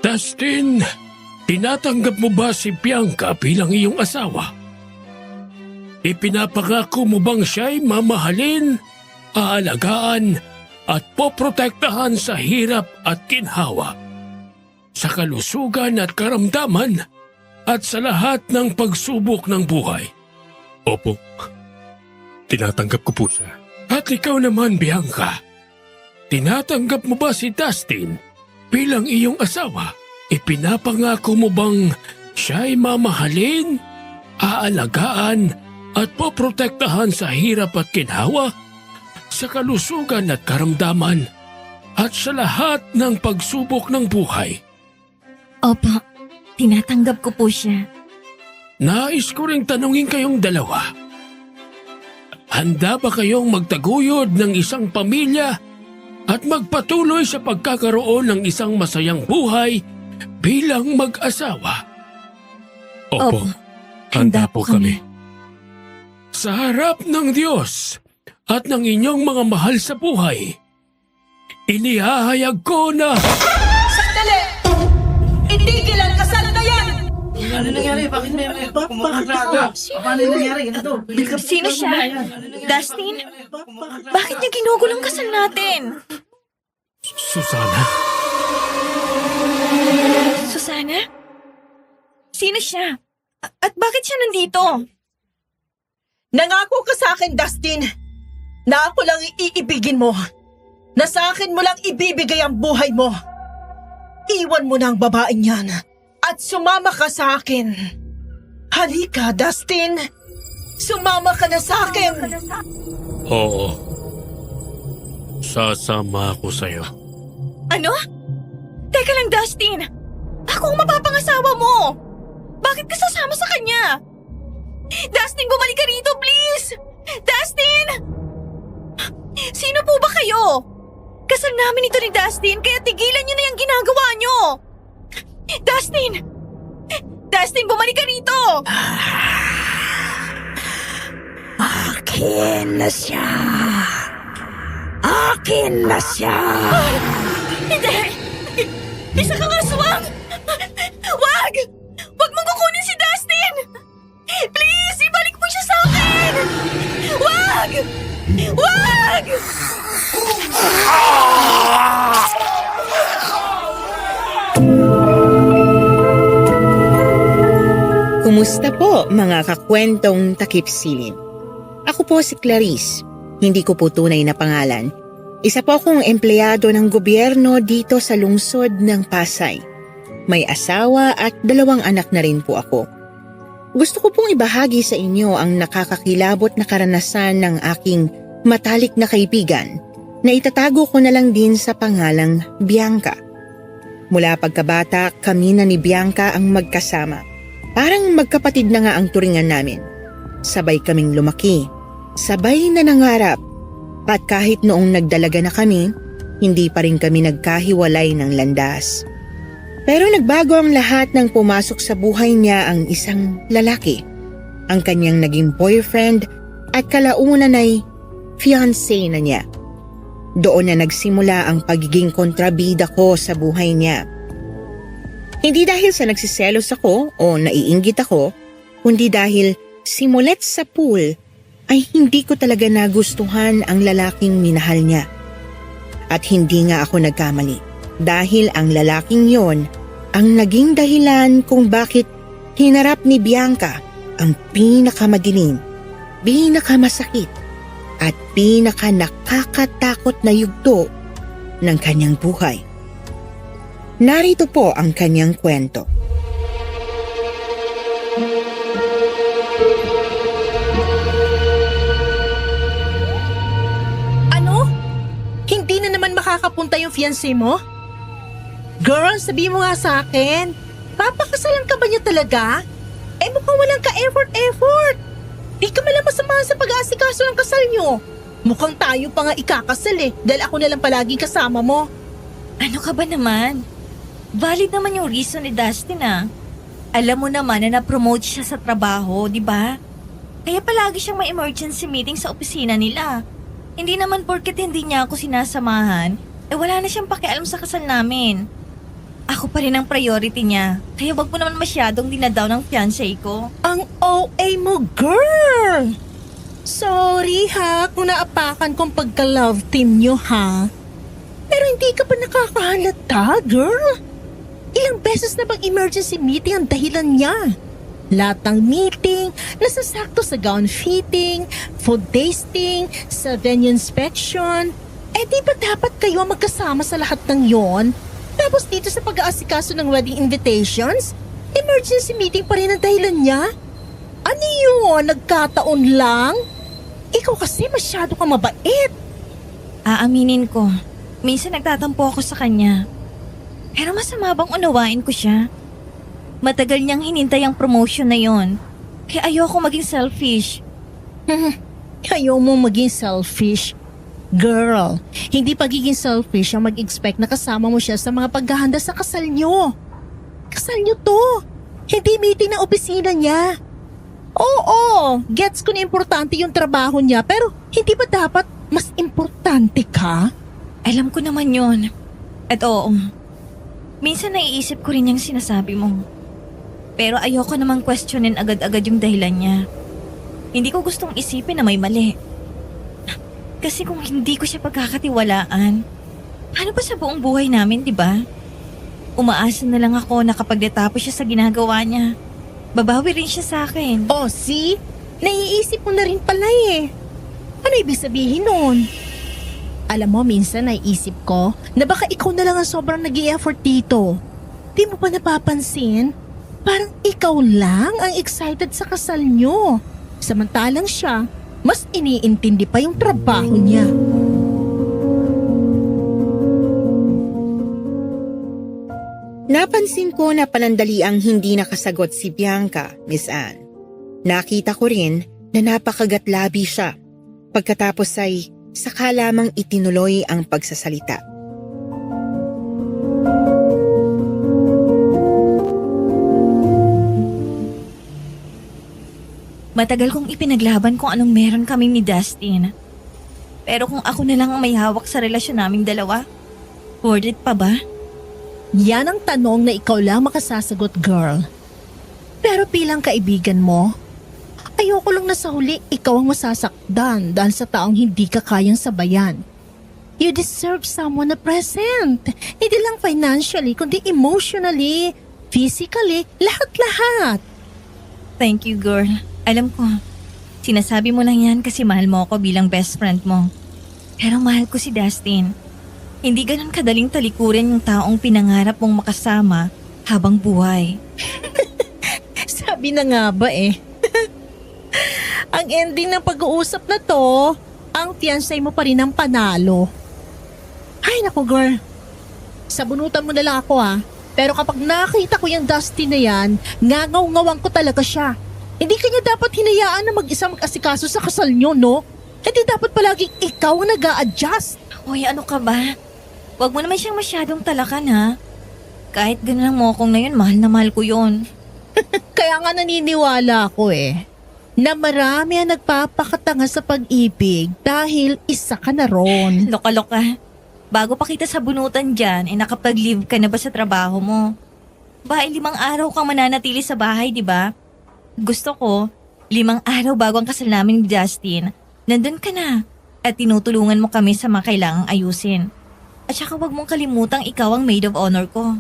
Dustin, tinatanggap mo ba si Bianca bilang iyong asawa? Ipinapangako mo bang siya'y mamahalin, aalagaan, at poprotektahan sa hirap at ginhawa, sa kalusugan at karamdaman, at sa lahat ng pagsubok ng buhay? Opo, tinatanggap ko po siya. At ikaw naman, Bianca, tinatanggap mo ba si Dustin bilang iyong asawa? Ipinapangako mo bang siya'y mamahalin, aalagaan, at poprotektahan sa hirap at ginhawa, sa kalusugan at karamdaman, at sa lahat ng pagsubok ng buhay? Opo, tinatanggap ko po siya. Nais ko ring tanungin kayong dalawa. Handa ba kayong magtaguyod ng isang pamilya at magpatuloy sa pagkakaroon ng isang masayang buhay bilang mag-asawa? Opo, Opo, handa po kami. Sa harap ng Diyos at ng inyong mga mahal sa buhay, inihahayag ko na... Sandali! Itigil ang kasal na yan! Ano nangyari? Bakit may kumakontrata? Paano nangyari? Ano to? Sino siya? Dustin? Bakit niya ginugulo ang kasal natin? Susana? Susana? Sino siya? At bakit siya nandito? Nangako ka sa akin, Dustin, na ako lang iibigin mo. Na sa akin mo lang ibibigay ang buhay mo. Iwan mo na ang babaeng yan at sumama ka sa akin. Halika, Dustin. Sumama ka na sa akin. Oo. Sasama ako sa'yo. Ano? Teka lang, Dustin. Ako ang mapapangasawa mo. Bakit ka sasama sa kanya? Dustin, bumalik ka rito, please! Dustin! Sino po ba kayo? Kasal namin ito ni Dustin, kaya tigilan niyo na yung ginagawa niyo! Dustin! Dustin, bumalik ka rito! Akin na siya. Akin na siya. Hindi! Isa kang aswang! Wag! Wag mong kukunin si Dustin! Please, ibalik mo siya sa akin! Wag! Wag! Kumusta po mga kakwentong takip-silim? Ako po si Clarice, hindi ko po tunay na pangalan. Isa po akong empleyado ng gobyerno dito sa lungsod ng Pasay. May asawa at 2 anak na rin po ako. Gusto ko pong ibahagi sa inyo ang nakakakilabot na karanasan ng aking matalik na kaibigan na itatago ko na lang din sa pangalang Bianca. Mula pagkabata, kami na ni Bianca ang magkasama. Parang magkapatid na nga ang turingan namin. Sabay kaming lumaki, sabay na nangarap. At kahit noong nagdalaga na kami, hindi pa rin kami nagkahiwalay ng landas. Pero nagbago ang lahat nang pumasok sa buhay niya ang isang lalaki. Ang kanyang naging boyfriend at kalaunan ay fiancé na niya. Doon na nagsimula ang pagiging kontrabida ko sa buhay niya. Hindi dahil sa nagsiselos ako o naiinggit ako, kundi dahil simulat sa pool ay hindi ko talaga nagustuhan ang lalaking minahal niya. At hindi nga ako nagkamali dahil ang lalaking yon ang naging dahilan kung bakit hinarap ni Bianca ang pinakamadilim, pinakamasakit at pinakanakakatakot na yugto ng kanyang buhay. Narito po ang kanyang kwento. Ano? Hindi na naman makakapunta yung fiancé mo? Girl, sabi mo nga sa akin, papakasalan ka ba niya talaga? Eh mukhang walang ka-effort. Di ka malang masamahan sa pag-aasikaso ng kasal niyo. Mukhang tayo pa nga ikakasal dahil ako na lang palagi kasama mo. Ano ka ba naman? Valid naman yung reason ni Dustin Alam mo naman na na-promote siya sa trabaho, di ba? Kaya palagi siyang may emergency meeting sa opisina nila. Hindi naman porket hindi niya ako sinasamahan, wala na siyang pakialam sa kasal namin. Ako pa rin ang priority niya, kaya wag mo naman masyadong dinadown ang fiancé ko. Ang OA mo, girl! Sorry ha kung naapakan kong pagka-love team nyo ha. Pero hindi ka pa nakakahalata, girl. Ilang beses na bang emergency meeting ang dahilan niya? Lahat ng meeting, nasasakto sa gown fitting, food tasting, sa venue inspection. Di ba dapat kayo ang magkasama sa lahat ng yon? Tapos dito sa pag-aasikaso ng wedding invitations, emergency meeting pa rin ang dahilan niya? Ano yun? Nagkataon lang? Ikaw kasi masyado kang mabait. Aaminin ko, minsan nagtatampo ako sa kanya. Pero masama bang unawain ko siya? Matagal niyang hinintay ang promotion na yon. Kaya ayoko maging selfish. Ayaw mo maging selfish. Girl, hindi pagiging selfish ang mag-expect na kasama mo siya sa mga paghahanda sa kasal niyo. Kasal niyo to. Hindi meeting ng opisina niya. Oo, gets ko na importante yung trabaho niya, pero hindi ba dapat mas importante ka? Alam ko naman yon. At oo, minsan naiisip ko rin yung sinasabi mo. Pero ayoko namang questionin agad-agad yung dahilan niya. Hindi ko gustong isipin na may mali. Kasi kung hindi ko siya pagkakatiwalaan, ano ba sa buong buhay namin, di ba? Umaasa na lang ako na kapag natapos siya sa ginagawa niya, babawi rin siya sa akin. Oh, see? Naiisip mo na rin pala eh. Ano ibig sabihin nun? Alam mo, minsan naiisip ko na baka ikaw na lang ang sobrang nag-i-effort dito. Di mo pa napapansin? Parang ikaw lang ang excited sa kasal nyo. Samantalang siya, mas iniintindi pa yung trabaho niya. Napansin ko na panandaliang hindi nakasagot si Bianca, Miss Anne. Nakita ko rin na napakagatlabi siya. Pagkatapos ay saka lamang itinuloy ang pagsasalita. Matagal kong ipinaglaban kung anong meron kami ni Dustin. Pero kung ako na lang ang may hawak sa relasyon naming dalawa, worth it pa ba? Yan ang tanong na ikaw lang makasasagot, girl. Pero bilang kaibigan mo, ayoko lang na sa huli ikaw ang masasakdan dahil sa taong hindi ka kayang sabayan. You deserve someone na present. Hindi lang financially, kundi emotionally, physically, lahat-lahat. Thank you, girl. Alam ko, sinasabi mo lang yan kasi mahal mo ako bilang best friend mo. Pero mahal ko si Dustin. Hindi ganun kadaling talikurin yung taong pinangarap mong makasama habang buhay. Sabi na nga ba eh. Ang ending ng pag-uusap na to, ang fiancé mo pa rin ang panalo. Ay naku girl, sabunutan mo na lang ako ha. Pero kapag nakita ko yung Dustin na yan, ngangaw-ngawang ko talaga siya. Hindi kanya dapat hinayaan na mag-isa mag-asikaso sa kasal nyo, no? Hindi dapat palaging ikaw ang nag-a-adjust. Hoy, ano ka ba? Huwag mo naman siyang masyadong talakan ha. Kahit ganun ang mokong na yun, mahal na mahal ko yun. Kaya nga naniniwala ako eh, na marami ang nagpapakatanga sa pag-ibig dahil isa ka na ron. Loka-loka. Bago pa kita sabunutan dyan, nakapag-leave ka na ba sa trabaho mo? Ba, 5 araw kang mananatili sa bahay, di ba? Gusto ko, 5 araw bago ang kasal namin ni Justin, nandun ka na at tinutulungan mo kami sa mga kailangang ayusin. At saka wag mong kalimutang ikaw ang maid of honor ko.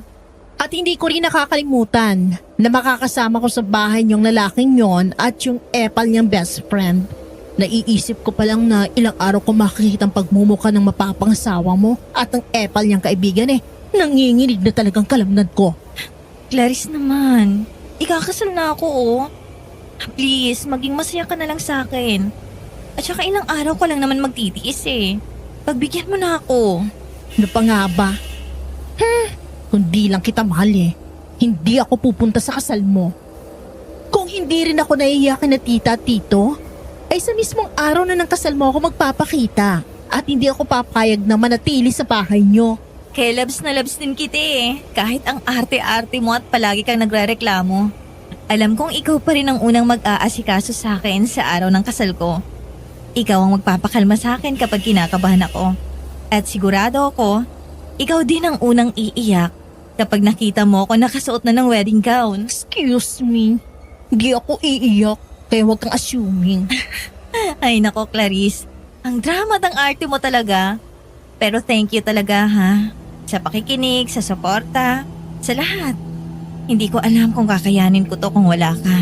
At hindi ko rin nakakalimutan na makakasama ko sa bahay niyong lalaking yon at yung epal niyang best friend. Naiisip ko pa lang na ilang araw ko makikita ang pagmumukha ng mapapangasawa mo at ang epal niyang kaibigan eh. Nanginginig na talagang kalamnad ko. Clarice naman, ikakasal na ako oh. Please, maging masaya ka na lang sa akin. At saka ilang araw ko lang naman magtitiis eh. Pagbigyan mo na ako. Ano pa nga ba? Kung di lang kita mahal eh, hindi ako pupunta sa kasal mo. Kung hindi rin ako naiiyakin na tita at tito, ay sa mismong araw na ng kasal mo ako magpapakita at hindi ako papayag na manatili sa bahay nyo. Kaya labs na labs din kita eh. Kahit ang arte-arte mo at palagi kang nagre-reklamo. Alam kong ikaw pa rin ang unang mag-aasikaso sa akin sa araw ng kasal ko. Ikaw ang magpapakalma sa akin kapag kinakabahan ako. At sigurado ako, ikaw din ang unang iiyak kapag nakita mo ako nakasuot na ng wedding gown. Excuse me. Hindi ako iiyak. Kaya huwag kang assuming. Ay nako Clarice, ang drama at ang arte mo talaga. Pero thank you talaga ha. Sa pakikinig, sa suporta, sa lahat. Hindi ko alam kung kakayanin ko to kung wala ka.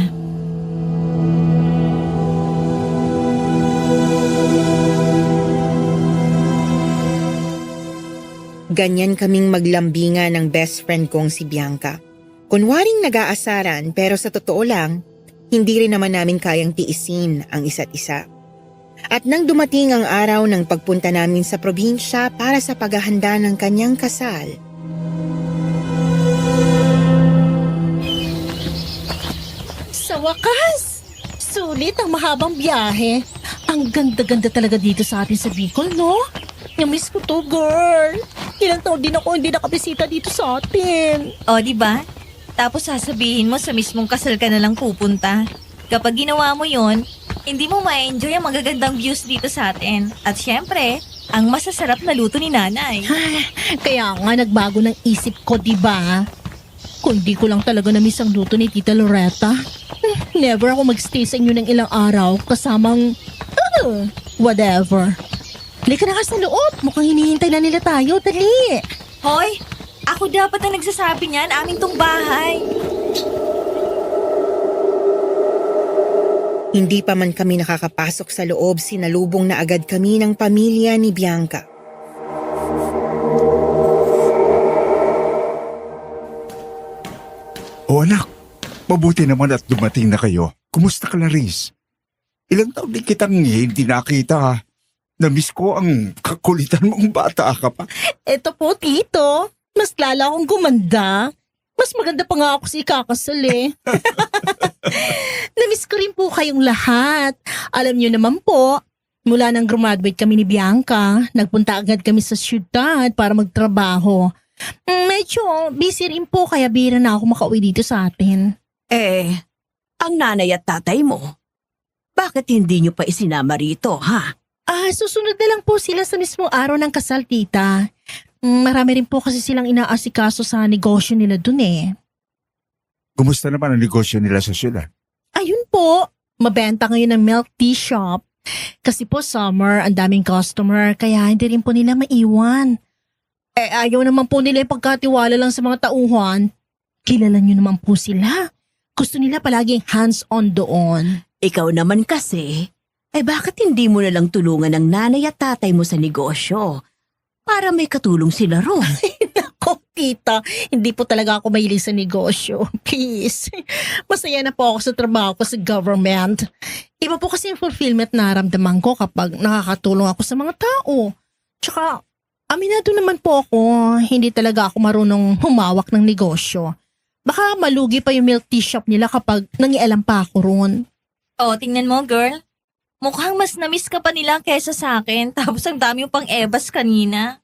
Ganyan kaming maglambingan ng best friend kong si Bianca. Kunwaring nag-aasaran pero sa totoo lang, hindi rin naman namin kayang tiisin ang isa't isa. At nang dumating ang araw ng pagpunta namin sa probinsya para sa paghahanda ng kanyang kasal, Sa wakas! Sulit ang mahabang biyahe. Ang ganda-ganda talaga dito sa atin sa Bicol, no? Namiss ko to, girl. Ilang taon din ako hindi nakabisita dito sa atin. O, di ba? Tapos sasabihin mo sa mismong kasal ka na lang pupunta. Kapag ginawa mo yon, hindi mo ma-enjoy ang magagandang views dito sa atin. At syempre, ang masasarap na luto ni nanay. Kaya nga nagbago ng isip ko, di ba? Kung di ko lang talaga na-miss ang luto ni Tita Loretta, never ako magstay sa inyo ng ilang araw kasamang, whatever. Halika na nga sa loob. Mukhang hinihintay na nila tayo. Dali. Hoy, ako dapat na nagsasabi niyan, amin tong bahay. hindi pa man kami nakakapasok sa loob, sinalubong na agad kami ng pamilya ni Bianca. O anak, mabuti naman at dumating na kayo. Kumusta ka, Clarice? Ilang taon din kitang hindi nakita. Na-miss ko ang kakulitan mong bata ka pa. Eto po, Tito. Mas lala akong gumanda. Mas maganda pa nga ako si kakasal eh. Namiss ko rin po kayong lahat. Alam niyo naman po, mula nang graduate kami ni Bianca, nagpunta agad kami sa syudad para magtrabaho. Medyo busy rin po kaya bira na ako makauwi dito sa atin. Ang nanay at tatay mo, bakit hindi nyo pa isinama rito, ha? Susunod na lang po sila sa mismong araw ng kasal, tita. Marami rin po kasi silang inaasikaso sa negosyo nila dun eh. Kumusta naman ang negosyo nila sa syudad? Ayun po, mabenta ngayon ng milk tea shop. Kasi po summer, ang daming customer, kaya hindi rin po nila maiwan. Ayaw naman po nila ipagkatiwala lang sa mga tauhan. Kilala nyo naman po sila. Gusto nila palaging hands-on doon. Ikaw naman kasi, bakit hindi mo nalang tulungan ng nanay at tatay mo sa negosyo? Para may katulong sila ron. Nako, tita, hindi po talaga ako mahilig sa negosyo. Please. Masaya na po ako sa trabaho ko sa government. Iba po kasi yung fulfillment na naramdaman ko kapag nakakatulong ako sa mga tao. Tsaka, aminado naman po ako, hindi talaga ako marunong humawak ng negosyo. Baka malugi pa yung milk tea shop nila kapag nangialam pa ako ron. O, tingnan mo girl. Mukhang mas na-miss ka pa nila kesa sa akin. Tapos ang dami yung pang-ebas kanina.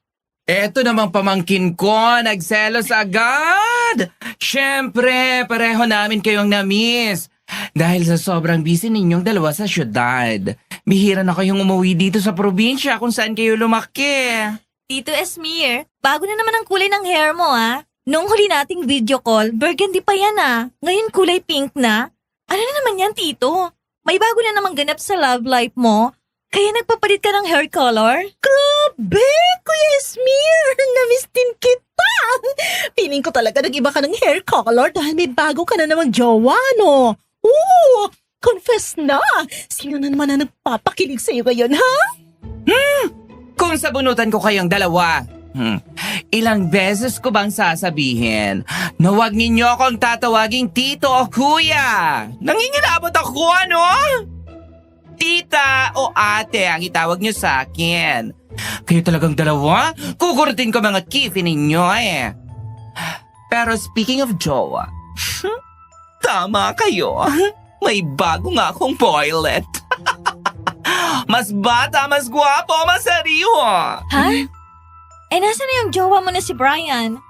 Eto namang pamangkin ko, nagselos agad! Siyempre, pareho namin kayong na-miss. Dahil sa sobrang busy ninyong dalawa sa syudad. Bihira na kayong umuwi dito sa probinsya kung saan kayo lumaki. Tito Esmir, bago na naman ang kulay ng hair mo ah. Noong huli nating video call, burgundy pa yan ah. Ngayon kulay pink na. Ano na naman yan, Tito? May bago na namang ganap sa love life mo. Kaya nagpapalit ka ng hair color? Grabe, Kuya Esmir! Na-miss din kita! Feeling ko talaga nag-iba ka ng hair color dahil may bago ka na namang jowa, no? Oo! Confess na! Sino na naman na nagpapakilig sa'yo ngayon, ha? Kung sabunutan ko kayong dalawa, ilang beses ko bang sasabihin na huwag ninyo akong tatawaging tito o kuya? Nangingilabot ako, ano? Tita o ate ang itawag nyo sa akin. Kayo talagang dalawa, kukurutin ko mga kifi ninyo eh. Pero speaking of jowa, tama kayo. May bago nga akong boylet. Mas bata, mas gwapo, mas sariwa. Ha? Nasa na yung jowa mo na si Brian?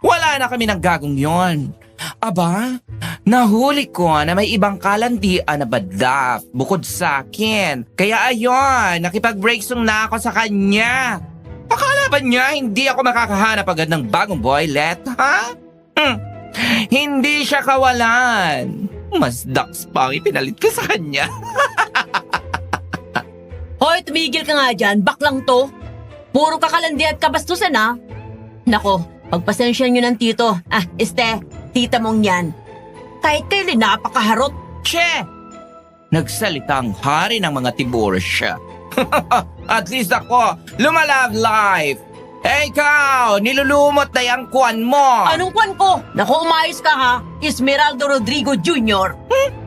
Wala na kami ng gagong yon. Aba, Nahuli ko na may ibang kalandian na badlak bukod sa akin. Kaya ayon, nakipag-breaksong na ako sa kanya. Akala ba niya hindi ako makakahanap agad ng bagong boylet, ha? Hindi siya kawalan. Mas ducks pa ang ipinalit ko sa kanya. Hoy, tumigil ka nga dyan. Baklang to. Puro kakalandi at kabastusan, ha? Nako, pagpasensya nyo ng tito. Tita mong yan. Kahit kailan napakaharot. Che! Nagsalitang hari ng mga tibursya. At least ako, lumalove life. Eh ikaw, nilulumot na yung kwan mo. Anong kwan ko? Naku, umayos ka ha. Esmeraldo Rodrigo Jr.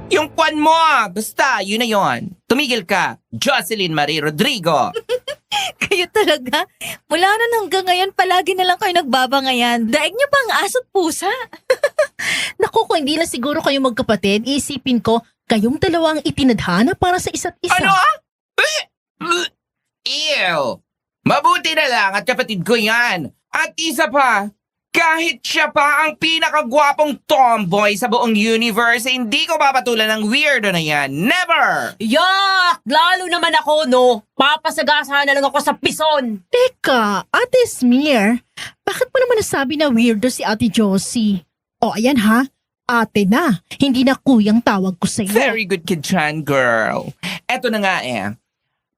Yung kwan mo, basta, yun na yun. Tumigil ka, Jocelyn Marie Rodrigo. Kayo talaga? Mula nun hanggang ngayon, palagi na lang kayo nagbabangayan. Daig niyo pang aso't pusa. Naku, kung hindi na siguro kayo magkapatid, isipin ko, kayong dalawa ang itinadhana para sa isa't isa. Ano? Ew! Mabuti na lang at kapatid ko yan. At isa pa, kahit siya pa ang pinakagwapong tomboy sa buong universe, hindi ko papatulan ng weirdo na yan. Never! Yak! Lalo naman ako, no? Papasagasahan na lang ako sa pison. Teka, Ate Smear, bakit mo naman nasabi na weirdo si Ate Josie? O ayan ha, ate na, hindi na kuyang tawag ko sa iyo. Very good kid Chan, girl. Eto na nga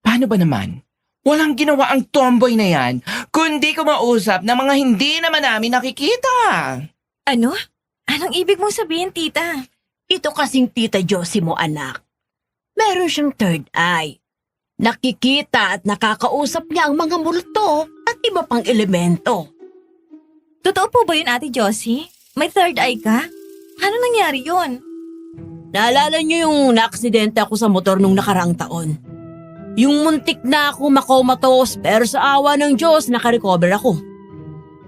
Paano ba naman? Walang ginawa ang tomboy na yan, kundi kumausap ng mga hindi naman namin nakikita. Ano? Anong ibig mong sabihin, tita? Ito kasing tita Josie mo, anak. Meron siyang third eye. Nakikita at nakakausap niya ang mga multo at iba pang elemento. Totoo po ba yun, Ate Josie? May third eye ka? Ano nangyari yun? Naalala niyo yung naaksidente ako sa motor nung nakaraang taon? Yung muntik na ako makomatos pero sa awa ng Diyos nakarecover ako.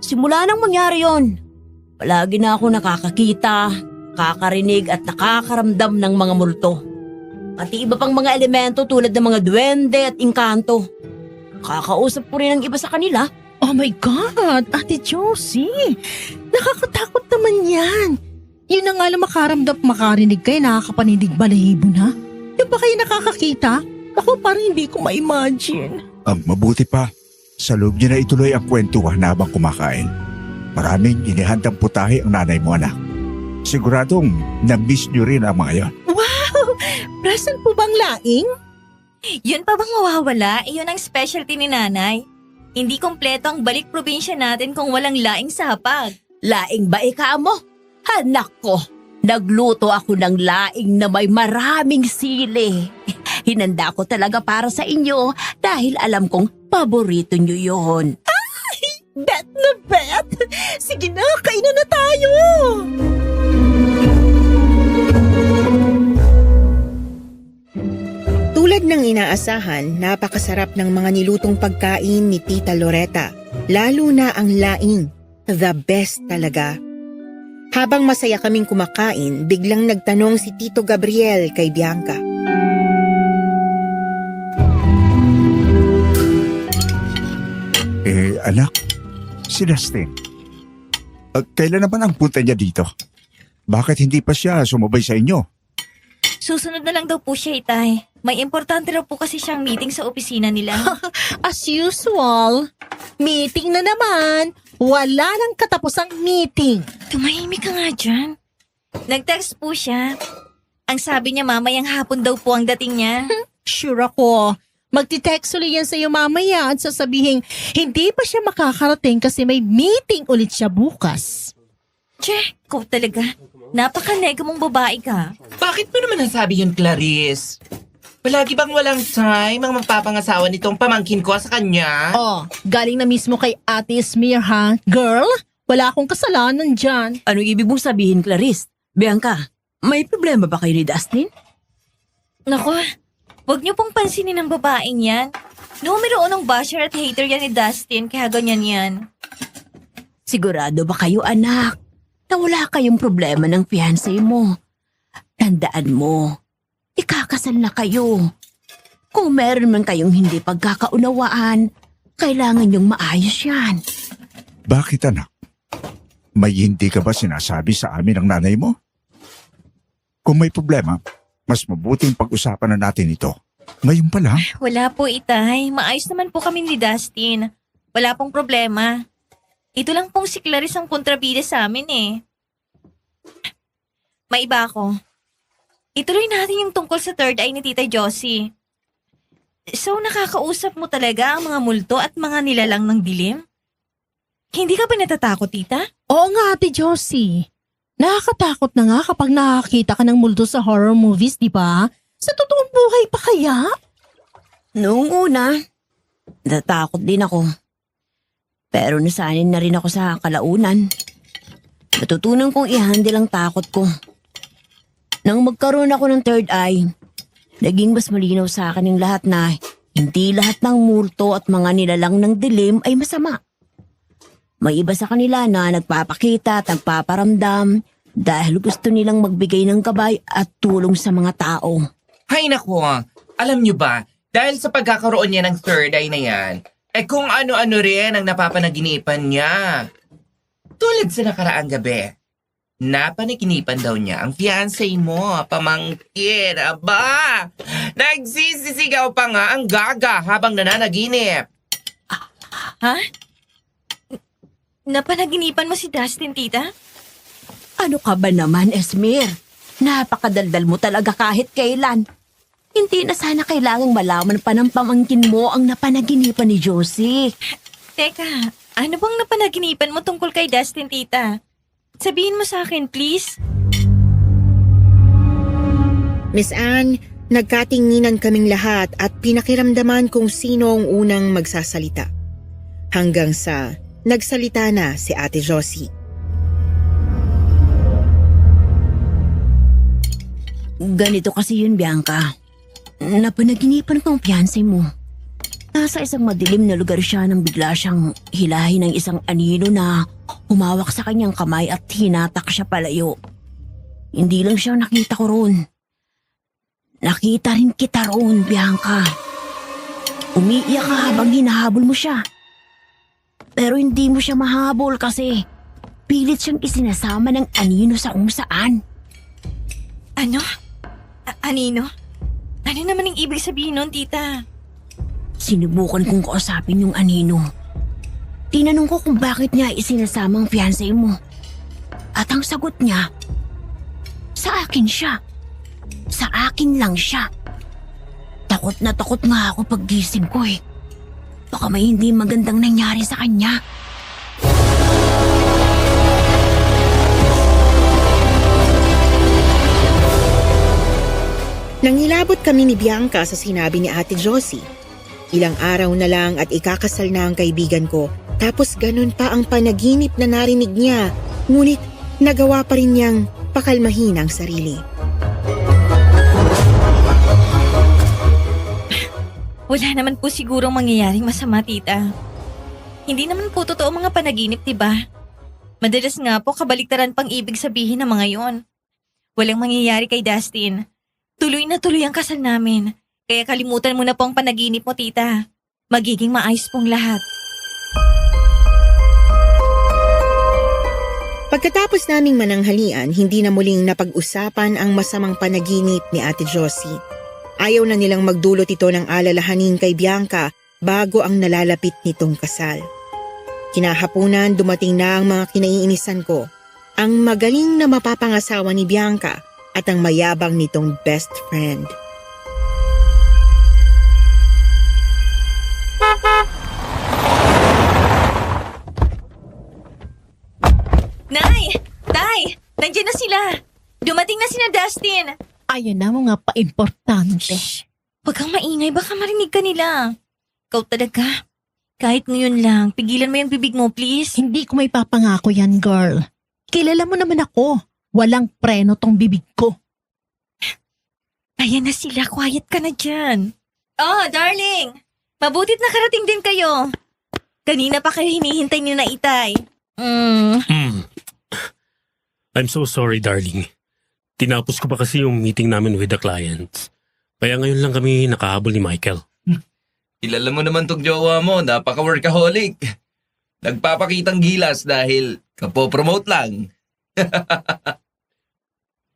Simula nang mangyari yon, palagi na ako nakakakita, kakarinig at nakakaramdam ng mga multo. Pati iba pang mga elemento tulad ng mga duwende at engkanto. Kakausap ko rin ang iba sa kanila. Oh my God, Ate Josie, nakakatakot naman yan. Yun na nga lang makaramdam, makarinig kayo, nakakapanidig balahibo na. Yung ba kayo nakakakita? Ako parang hindi ko ma-imagine. Ang mabuti pa, sa loob niyo na ituloy ang kwentuhan habang kumakain. Maraming inihandang putahe ang nanay mo, anak. Siguradong na-miss niyo rin ang mga yon. Wow! Present po bang laing? Yun pa bang mawawala? Iyon ang specialty ni nanay. Hindi kompleto ang balik probinsya natin kung walang laing sa hapag. Laing ba ika mo? Anak ko, nagluto ako ng laing na may maraming sili. Hinanda ko talaga para sa inyo dahil alam kong paborito nyo yon. Bet na bet! Sige na, kainan na tayo! Tulad ng inaasahan, napakasarap ng mga nilutong pagkain ni Tita Loretta. Lalo na ang laing. The best talaga. Habang masaya kaming kumakain, biglang nagtanong si Tito Gabriel kay Bianca. Anak, si Dustin. Kailan naman ang punta niya dito? Bakit hindi pa siya sumabay sa inyo? Susunod na lang daw po siya, Itay. May importante raw po kasi siyang meeting sa opisina nila. As usual, meeting na naman. Wala nang katapusang meeting. Tumahimik ka nga dyan. Nag-text po siya. Ang sabi niya mamayang hapon daw po ang dating niya. Sure ako. Magti-text ulit yan sa'yo mamaya at sasabihin, hindi pa siya makakarating kasi may meeting ulit siya bukas. Che, ikaw talaga. Napaka-nega mong babae ka. Bakit mo naman nasabi yun, Clarice? Palagi bang walang time ang magpapangasawa nitong pamangkin ko sa kanya? Oh, galing na mismo kay Ate Smear ha? Girl, wala akong kasalanan dyan. Anong ibig mong sabihin, Clarice? Bianca, may problema ba kayo ni Dustin? Naku, wag niyo pong pansinin ang babaeng yan. Numero unong basher at hater yan ni Dustin, kaya ganyan yan. Sigurado ba kayo, anak, na wala kayong problema ng fiancé mo? Tandaan mo, ikakasal na kayo. Kung meron man kayong hindi pagkakaunawaan, kailangan niyong maayos yan. Bakit, anak? May hindi ka ba sinasabi sa amin ng nanay mo? Kung may problema, mas mabuting pag-usapan na natin ito. Ngayon pa lang, Wala po, Itay. Maayos naman po kami ni Dustin. Wala pong problema. Ito lang pong si Clarice ang kontrabida sa amin eh. May iba ako. Ituloy natin yung tungkol sa third eye ni Tita Josie. So nakakausap mo talaga ang mga multo at mga nilalang ng dilim? Hindi ka ba natatakot, Tita? Oo nga, Ate Josie. Nakakatakot na nga kapag nakakita ka ng multo sa horror movies, di ba? Sa totoong buhay pa kaya? Noong una, natatakot din ako. Pero nasanay na rin ako sa kalaunan. Natutunan kong i-handle ang takot ko. Nang magkaroon ako ng third eye, naging mas malinaw sa akin yung lahat na hindi lahat ng multo at mga nilalang ng dilim ay masama. May iba sa kanila na nagpapakita at nagpaparamdam dahil gusto nilang magbigay ng gabay at tulong sa mga tao. Hay nako, alam nyo ba, dahil sa pagkakaroon niya ng third eye na yan, kung ano-ano rin ang napapanaginipan niya. Tulad sa nakaraang gabi, napanaginipan daw niya ang fiancé mo, pamangkin, aba! Nagsisisigaw pa nga ang gaga habang nananaginip. Ha? Napanaginipan mo si Dustin, Tita? Ano ka ba naman, Esmer? Napakadaldal mo talaga kahit kailan. Hindi na sana kailangang malaman pa ng pamangkin mo ang napanaginipan ni Josie. Teka, ano bang napanaginipan mo tungkol kay Dustin, Tita? Sabihin mo sa akin, please. Miss Anne, nagkatinginan kaming lahat at pinakiramdaman kung sino ang unang magsasalita. Hanggang sa nagsalita na si Ate Josie. Ganito kasi yun, Bianca. Napanaginipan ko ang fiancé mo. Nasa isang madilim na lugar siya nang bigla siyang hilahin ng isang anino na humawak sa kanyang kamay at hinatak siya palayo. Hindi lang siya nakita ko roon. Nakita rin kita roon, Bianca. Umiiyak ka habang hinahabol mo siya. Pero hindi mo siya mahabol kasi pilit siyang isinasama ng anino sa kung saan. Ano? Anino? Ano naman ang ibig sabihin nun, Tita? Sinubukan kong kausapin yung anino. Tinanong ko kung bakit niya isinasama ang fiancé mo. At ang sagot niya, sa akin siya. Sa akin lang siya. Takot na takot nga ako paggising ko eh. Baka may hindi magandang nangyari sa kanya. Nangilabot kami ni Bianca sa sinabi ni Ate Josie. Ilang araw na lang at ikakasal na ang kaibigan ko. Tapos ganun pa ang panaginip na narinig niya. Ngunit nagawa pa rin niyang pakalmahin ang sarili. Wala naman po sigurong mangyayaring masama, Tita. Hindi naman po totoo mga panaginip, diba? Madalas nga po kabaliktaran pang ibig sabihin ng mga yon. Walang mangyayari kay Dustin. Tuloy na tuloy ang kasal namin. Kaya kalimutan mo na po ang panaginip mo, Tita. Magiging maayos pong lahat. Pagkatapos naming mananghalian, hindi na muling napag-usapan ang masamang panaginip ni Ate Josie. Ayaw na nilang magdulot ito ng alalahanin kay Bianca bago ang nalalapit nitong kasal. Kinahapunan dumating na ang mga kinaiinisan ko, ang magaling na mapapangasawa ni Bianca at ang mayabang nitong best friend. Nay! Tay! Nandiyan na sila! Dumating na sina Dustin! Ayan na mga pa-importante. Huwag kang maingay, baka marinig ka nila. Ikaw talaga. Kahit ngayon lang, pigilan mo yung bibig mo, please. Hindi ko may papangako yan, girl. Kilala mo naman ako. Walang preno tong bibig ko. Ayan na sila, quiet ka na dyan. Oh, darling! Mabutit nakarating din kayo. Kanina pa kayo hinihintay niyo na Itay. I'm so sorry, darling. Tinapos ko pa kasi yung meeting namin with the clients. Kaya ngayon lang kami nakahabol ni Michael. Kilala mo naman tong jowa mo, napaka-workaholic. Nagpapakitang gilas dahil kapopromote lang.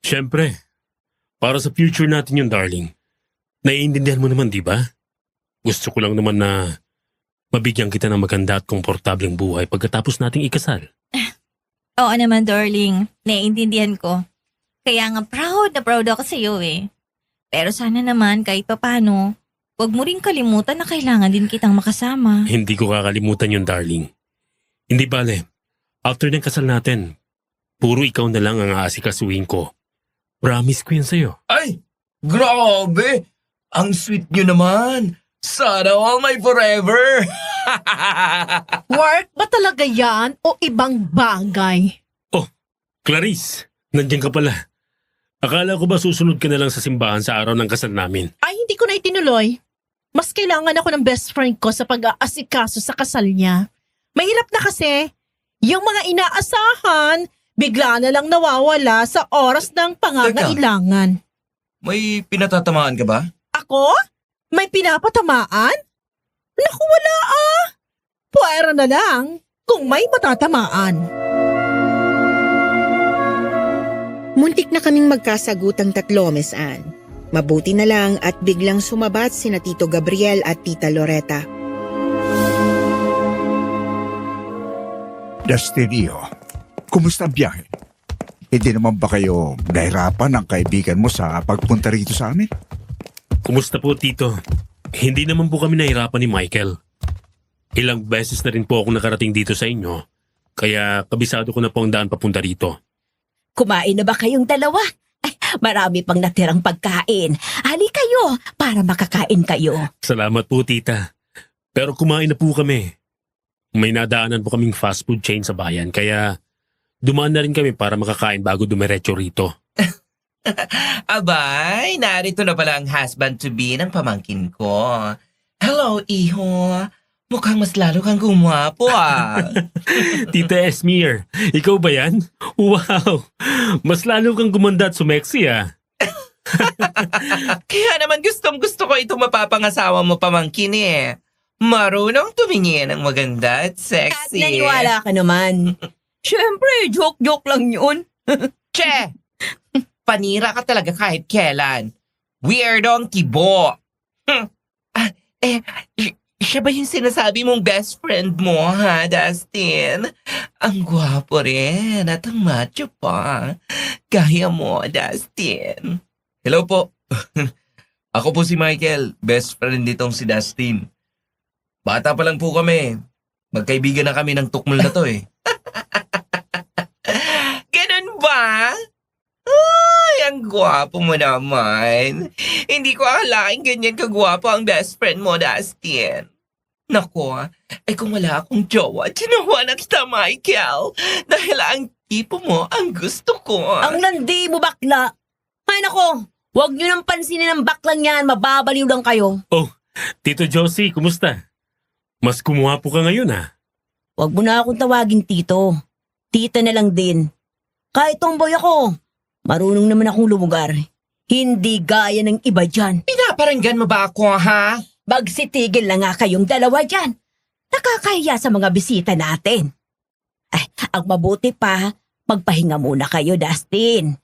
Siyempre, Para sa future natin yun, darling. Naiintindihan mo naman, di ba? Gusto ko lang naman na mabigyan kita ng maganda at komportableng buhay pagkatapos nating ikasal. Oo naman, darling. Naiintindihan ko. Kaya nga proud na proud ako sa iyo eh. Pero sana naman kahit papano, huwag mo rin kalimutan na kailangan din kitang makasama. Hindi ko kakalimutan yun, darling. Hindi bale. After ng kasal natin, puro ikaw na lang ang aasikasuhin ko. Promise ko yan sa'yo. Ay! Grabe! Ang sweet nyo naman! Sana all my forever! Work ba talaga yan o ibang bagay? Clarice, nandiyan ka pala. Akala ko ba susunod ka na lang sa simbahan sa araw ng kasal namin? Ay, hindi ko na itinuloy. Mas kailangan ako ng best friend ko sa pag-aasikaso sa kasal niya. Mahirap na kasi, yung mga inaasahan, bigla na lang nawawala sa oras ng pangangailangan. May pinatatamaan ka ba? Ako? May pinapatamaan? Naku, wala ah. Puwera na lang kung may matatamaan. Muntik na kaming magkasagutang tatlo, Miss Anne. Mabuti na lang at biglang sumabat sina Tito Gabriel at Tita Loretta. Dustinio, kumusta ang biyahe? Hindi naman ba kayo nahirapan ng kaibigan mo sa pagpunta rito sa amin? Kumusta po, Tito? Hindi naman po kami nahirapan ni Michael. Ilang beses na rin po ako nakarating dito sa inyo, kaya kabisado ko na po ang daan papunta rito. Kumain na ba kayong dalawa? Ay, marami pang natirang pagkain. Hali kayo para makakain kayo. Salamat po, Tita. Pero kumain na po kami. May nadaanan po kaming fast food chain sa bayan, kaya dumaan na rin kami para makakain bago dumiretso rito. Abay, narito na pala ang husband-to-be ng pamangkin ko. Hello, iho. Mukhang mas lalo kang gumwapo ah. Tita Esmer, ikaw ba yan? Wow! Mas lalo kang gumanda at sumeksi ah. Kaya naman gustong-gusto ko itong mapapangasawa mo pamangkin eh. Marunong tumingin ng maganda at At sexy. naniwala ka naman. Siyempre, joke-joke lang yun. Che! Panira ka talaga kahit kailan. Weirdo ang kibo. Siya ba yung sinasabi mong best friend mo, ha, Dustin? Ang gwapo rin at ang macho pa. Kaya mo, Dustin. Hello po. Ako po si Michael, best friend nitong si Dustin. Bata pa lang po kami. Magkaibigan na kami ng tukmol na to eh. Ganun ba? Ay, ang gwapo mo naman. Hindi ko akalain ganyan kagwapo ang best friend mo, Dustin. Nako, kung wala akong jowa, ginawa na kita, Michael. Dahil ang tipo mo ang gusto ko. Ang landi mo, bakla. Ay nako, huwag nyo nang pansinin ang baklang yan. Mababaliw lang kayo. Oh, Tito Josie, kumusta? Mas kumuha po ka ngayon ah. Huwag mo na akong tawagin tito. Tita na lang din. Kahit tomboy ako, marunong naman akong lumugar. Hindi gaya ng iba dyan. Pinaparanggan mo ba ako, ha? Magsitigil na nga kayong dalawa dyan. Nakakahiya sa mga bisita natin. Ay, ang mabuti pa, magpahinga muna kayo, Dustin.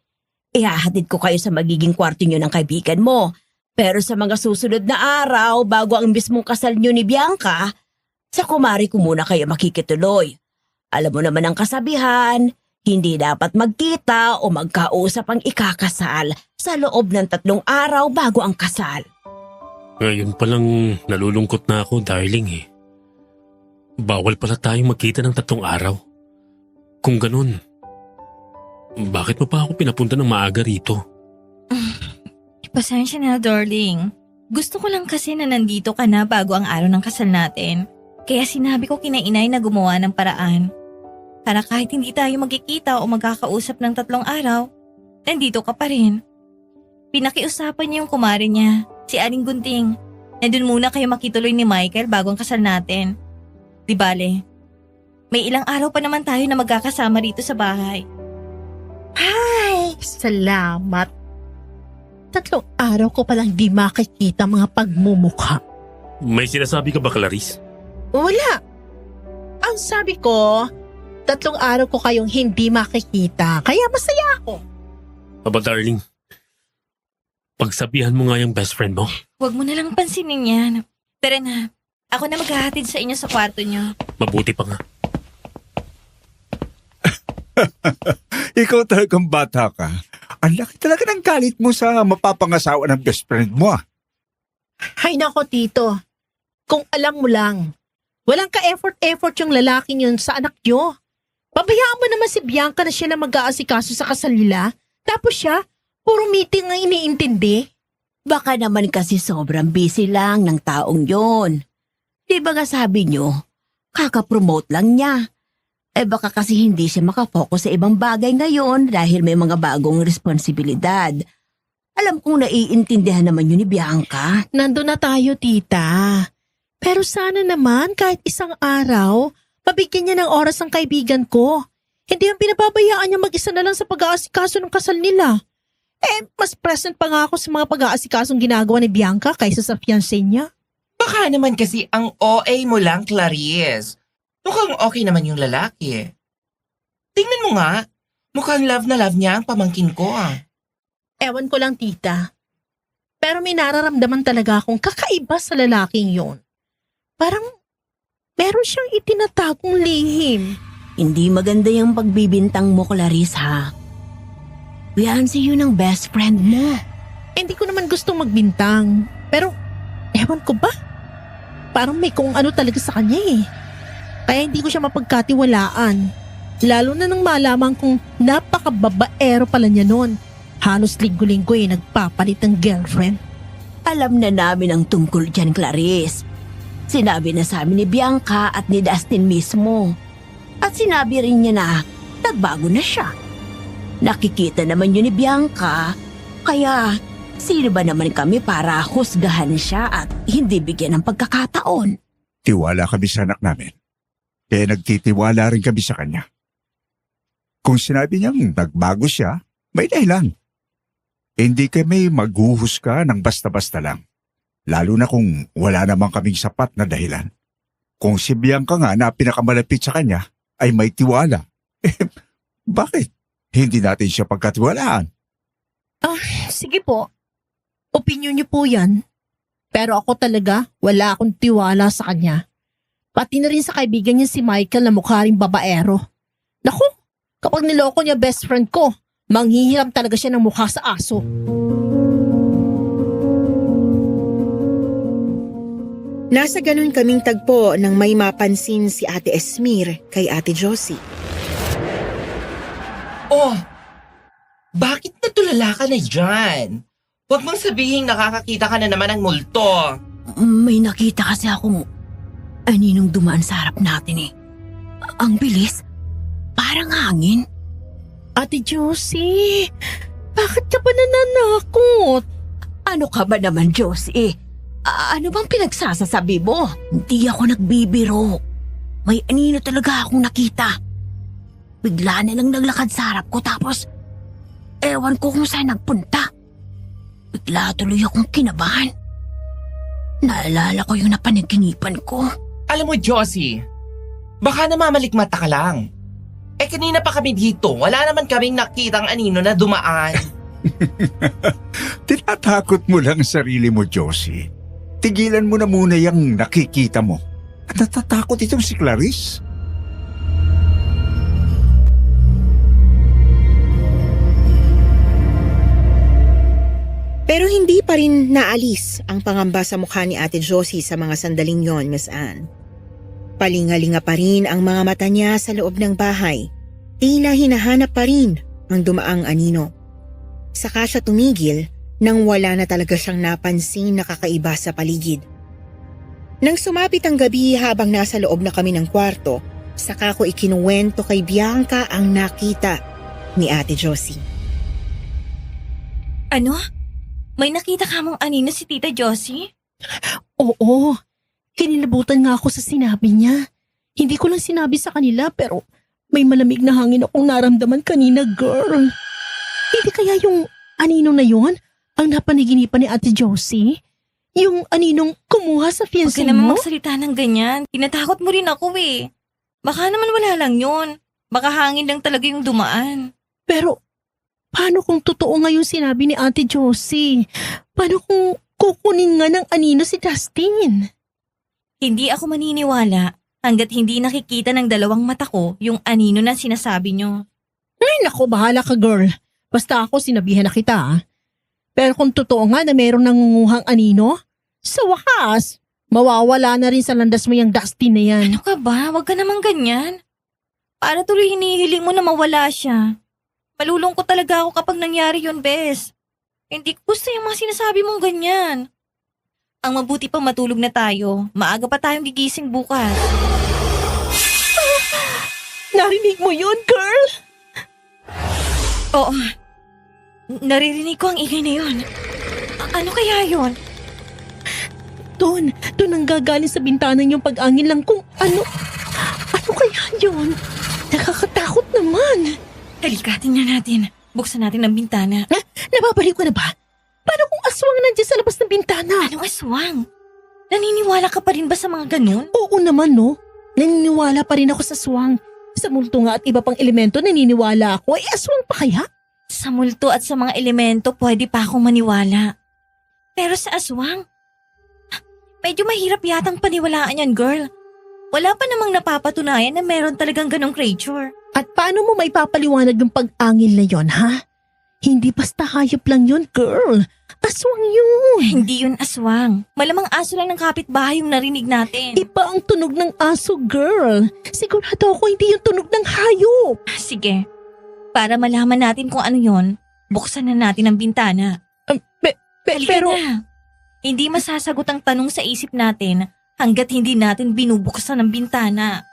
Ihahatid ko kayo sa magiging kwarto nyo ng kaibigan mo. Pero sa mga susunod na araw, bago ang mismong kasal nyo ni Bianca, sa kumari ko muna kayo makikituloy. Alam mo naman ang kasabihan, hindi dapat magkita o magkausap ang ikakasal sa loob ng 3 araw bago ang kasal. Ngayon palang nalulungkot na ako, darling eh. Bawal pala tayong magkita ng 3 araw. Kung ganun, bakit mo pa ako pinapunta ng maaga rito? Pasensya na, darling. Gusto ko lang kasi na nandito ka na bago ang araw ng kasal natin. Kaya sinabi ko kina inay na gumawa ng paraan. Para kahit hindi tayo magkikita o magkakausap ng 3 araw, nandito ka pa rin. Pinakiusapan niya yung kumare niya, si Aling Gunting, na dun muna kayo makituloy ni Michael bago ang kasal natin. Di bale, may ilang araw pa naman tayo na magkakasama rito sa bahay. Ay, salamat. 3 araw ko palang di makikita mga pagmumukha. May sinasabi ka ba, Clarice? Wala. Ang sabi ko, 3 araw ko kayong hindi makikita, kaya masaya ako. Aba, darling. Pagsabihan mo nga yung best friend mo. Huwag mo na lang pansinin yan. Tara na. Ako na maghahatid sa inyo sa kwarto niyo. Mabuti pa nga. Ikaw talagang bata ka. Ang laki talaga ng galit mo sa mapapangasawa ng best friend mo. Hay nako, Tito. Kung alam mo lang, walang ka-effort yung lalaking yun sa anak nyo. Pabayaan mo naman si Bianca na siya na mag-aasikaso sa kasal nila. Tapos siya, puro meeting ang iniintindi. Baka naman kasi sobrang busy lang ng taong yon. Di ba nga sabi nyo, kakapromote lang niya. Baka kasi hindi siya makapokus sa ibang bagay ngayon dahil may mga bagong responsibilidad. Alam kong naiintindihan naman yun ni Bianca. Nandun na tayo, tita. Pero sana naman kahit isang araw, mabigyan niya ng oras ang kaibigan ko. Hindi yung pinababayaan niya mag-isa na lang sa pag-aasikaso ng kasal nila. Mas present pa nga ako sa mga pag-aasikasong ginagawa ni Bianca kaysa sa fiancé niya. Baka naman kasi ang OA mo lang, Clarice. Mukhang okay naman yung lalaki. Tingnan mo nga. Mukhang love na love niya ang pamangkin ko. Ewan ko lang, tita. Pero may nararamdaman talaga akong kakaiba sa lalaking yon. Parang meron siyang itinatagong lihim. Hindi maganda yung pagbibintang mo, Clarice, ha? Fiancé yun ang best friend mo. Hindi ko naman gustong magbintang. Pero, ewan ko ba? Parang may kung ano talaga sa kanya eh. Kaya hindi ko siya mapagkatiwalaan. Lalo na nang malaman kong napakababaero pala niya noon. Halos linggo-linggo nagpapalit ng girlfriend. Alam na namin ang tungkol dyan, Clarice. Sinabi na sa amin ni Bianca at ni Dustin mismo. At sinabi rin niya na nagbago na siya. Nakikita naman yun ni Bianca, kaya sino ba naman kami para husgahan siya at hindi bigyan ng pagkakataon? Tiwala kami sa anak namin. Kaya nagtitiwala rin kami sa kanya. Kung sinabi niyang nagbago siya, may dahilan. Hindi kami maghuhusga ng basta-basta lang. Lalo na kung wala namang kaming sapat na dahilan. Kung si Bianca nga na pinakamalapit sa kanya ay may tiwala, bakit? Hindi natin siya pagkatiwalaan. Sige po. Opinyon niyo po yan. Pero ako talaga, wala akong tiwala sa kanya. Pati na rin sa kaibigan niya si Michael na mukha ring babaero. Naku, kapag niloko niya best friend ko, manghihiram talaga siya ng mukha sa aso. Nasa ganun kaming tagpo nang may mapansin si Ate Esmir kay Ate Josie. Oh, bakit natulala ka na dyan? Huwag mong sabihin nakakakita ka na naman ng multo. May nakita kasi akong aninong dumaan sa harap natin eh. Ang bilis, parang hangin. Ate Josie, bakit ka ba nananakot? Ano ka ba naman, Josie? Ano bang pinagsasasabi mo? Hindi ako nagbibiro. May anino talaga akong nakita. Bigla na lang naglakad sa harap ko tapos ewan ko kung saan nagpunta. Bigla tuloy akong kinabahan. Naalala ko yung napanaginipan ko. Alam mo, Josie, baka namamalikmata ka lang. Kanina pa kami dito. Wala naman kaming nakitang anino na dumaan. Tinatakot mo lang ang sarili mo, Josie. Tigilan mo na muna yung nakikita mo. At natatakot itong si Clarice. Pero hindi pa rin naalis ang pangamba sa mukha ni Ate Josie sa mga sandaling yon, Miss Anne. Palingalinga pa rin ang mga mata niya sa loob ng bahay. Tila hinahanap pa rin ang dumaang anino. Saka siya tumigil nang wala na talaga siyang napansin na kakaiba sa paligid. Nang sumapit ang gabi habang nasa loob na kami ng kwarto, saka ko ikinuwento kay Bianca ang nakita ni Ate Josie. Ano? May nakita ka mong anino si Tita Josie? Oo, kinilabutan nga ako sa sinabi niya. Hindi ko lang sinabi sa kanila pero may malamig na hangin akong naramdaman kanina, girl. Hindi kaya yung anino na yun ang napanaginipan ni Ate Josie? Yung aninong kumuha sa Huwag ka fiancé naman mo? magsalita ng ganyan. Tinatakot mo rin ako eh. Baka naman wala lang yun. Baka hangin lang talaga yung dumaan. Pero Paano kung totoo nga yung sinabi ni Ate Josie? Paano kung kukunin nga ng anino si Dustin? Hindi ako maniniwala hanggat hindi nakikita ng dalawang mata ko yung anino na sinasabi nyo. Ay nako, bahala ka girl. Basta ako sinabihan na kita ah. Pero kung totoo nga na mayroong nangunguhang anino, sa wakas, mawawala na rin sa landas mo yung Dustin na yan. Ano ka ba? Huwag ka namang ganyan. Para tuloy hinihiling mo na mawala siya. Malulungkot talaga ako kapag nangyari yun, Bes. Hindi ko gusto yung mga sinasabi mong ganyan. Ang mabuti pa matulog na tayo. Maaga pa tayong gigising bukas. Narinig mo yun, girl? Oo. Naririnig ko ang ingay na yun. Ano kaya yun? Doon ang gagaling sa bintana yung pag-angin lang kung ano kaya yun? Nakakatakot naman. Halika, tingnan natin. Buksan natin ang bintana. Nababaliw ka na ba? Paano kung aswang nandiyan sa labas ng bintana? Anong aswang? Naniniwala ka pa rin ba sa mga ganun? Oo naman, no? Naniniwala pa rin ako sa aswang. Sa multo nga at iba pang elemento naniniwala ako. Aswang pa kaya? Sa multo at sa mga elemento, pwede pa akong maniwala. Pero sa aswang, medyo mahirap yatang paniwalaan yan, girl. Wala pa namang napapatunayan na meron talagang ganong creature. At paano mo maipapaliwanag yung pag-angil na yon, ha? Hindi basta hayop lang yun, girl. Aswang yun. Hindi yun aswang. Malamang aso lang ng kapitbahay yung narinig natin. Iba ang tunog ng aso, girl. Sigurado ako hindi yung tunog ng hayop. Sige. Para malaman natin kung ano yon, buksan na natin ang bintana. Halika Pero na. Hindi masasagot ang tanong sa isip natin hanggat hindi natin binubuksan ang bintana.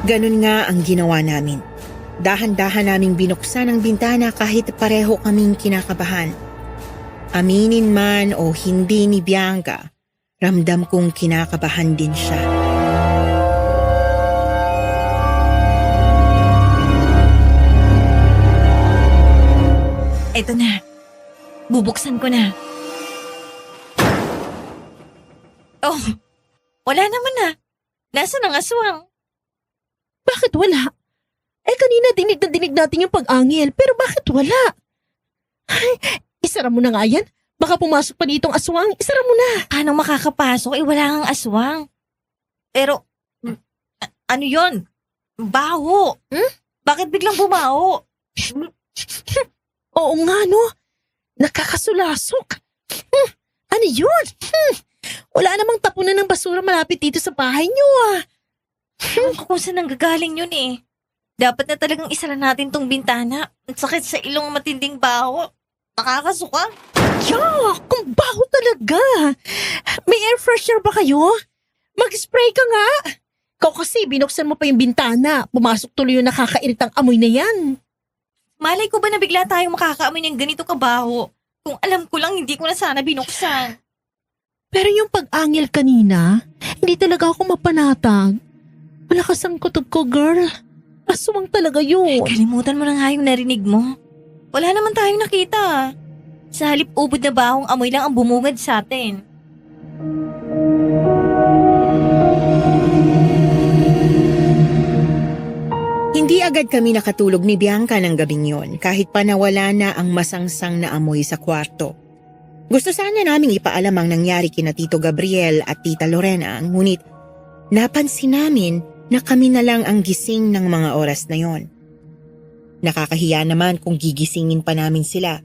Ganun nga ang ginawa namin. Dahan-dahan naming binuksan ang bintana kahit pareho kaming kinakabahan. Aminin man o hindi ni Bianca, ramdam kong kinakabahan din siya. Eto na. Bubuksan ko na. Oh, wala naman na. Nasaan ang aswang? bakit wala? Kanina dinig natin yung pag-angil, pero bakit wala? Ay, isara mo na nga yan. Baka pumasok pa ditong aswang, isara mo na. Paano makakapasok? Wala kang aswang. Pero, ano yon? Baho. Bakit biglang bumaho? Oo nga, no? Nakakasulasok. Ano yun? Wala namang tapunan ng basura malapit dito sa bahay niyo, ah. Ewan ko kung saan nanggagaling yun eh. Dapat na talagang isara natin tong bintana. Ang sakit sa ilong matinding baho. Nakakasuka. Yuck! Ang baho talaga. May air freshener ba kayo? Mag-spray ka nga. Ikaw kasi binuksan mo pa yung bintana. Pumasok tuloy yung nakakairitang amoy na yan. Malay ko ba na bigla tayong makakaamoy ng ganito kabaho? Kung alam ko lang, hindi ko na sana binuksan. Pero yung pag-angil kanina, hindi talaga ako mapanatag. Malakas ang kutob ko, girl. Aswang talaga yun. Kalimutan mo na nga yung narinig mo. Wala naman tayong nakita. Sa halip ubod na bahong amoy lang ang bumungad sa atin. Hindi agad kami nakatulog ni Bianca ng gabing yon kahit pa nawala na ang masangsang na amoy sa kwarto. Gusto sana naming ipaalam ang nangyari kina Tito Gabriel at Tita Lorena, ngunit napansin namin na kami na lang ang gising ng mga oras na yon. Nakakahiya naman kung gigisingin pa namin sila.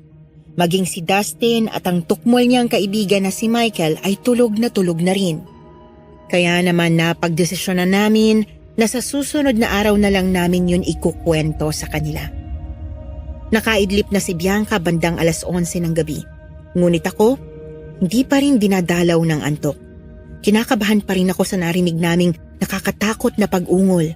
Maging si Dustin at ang tukmol niyang kaibigan na si Michael ay tulog na rin. Kaya naman napagdesisyonan namin na sa susunod na araw na lang namin yun ikukwento sa kanila. Nakaidlip na si Bianca bandang 11:00 ng gabi. Ngunit ako, hindi pa rin dinadalaw ng antok. Kinakabahan pa rin ako sa narinig naming nakakatakot na pag-ungol.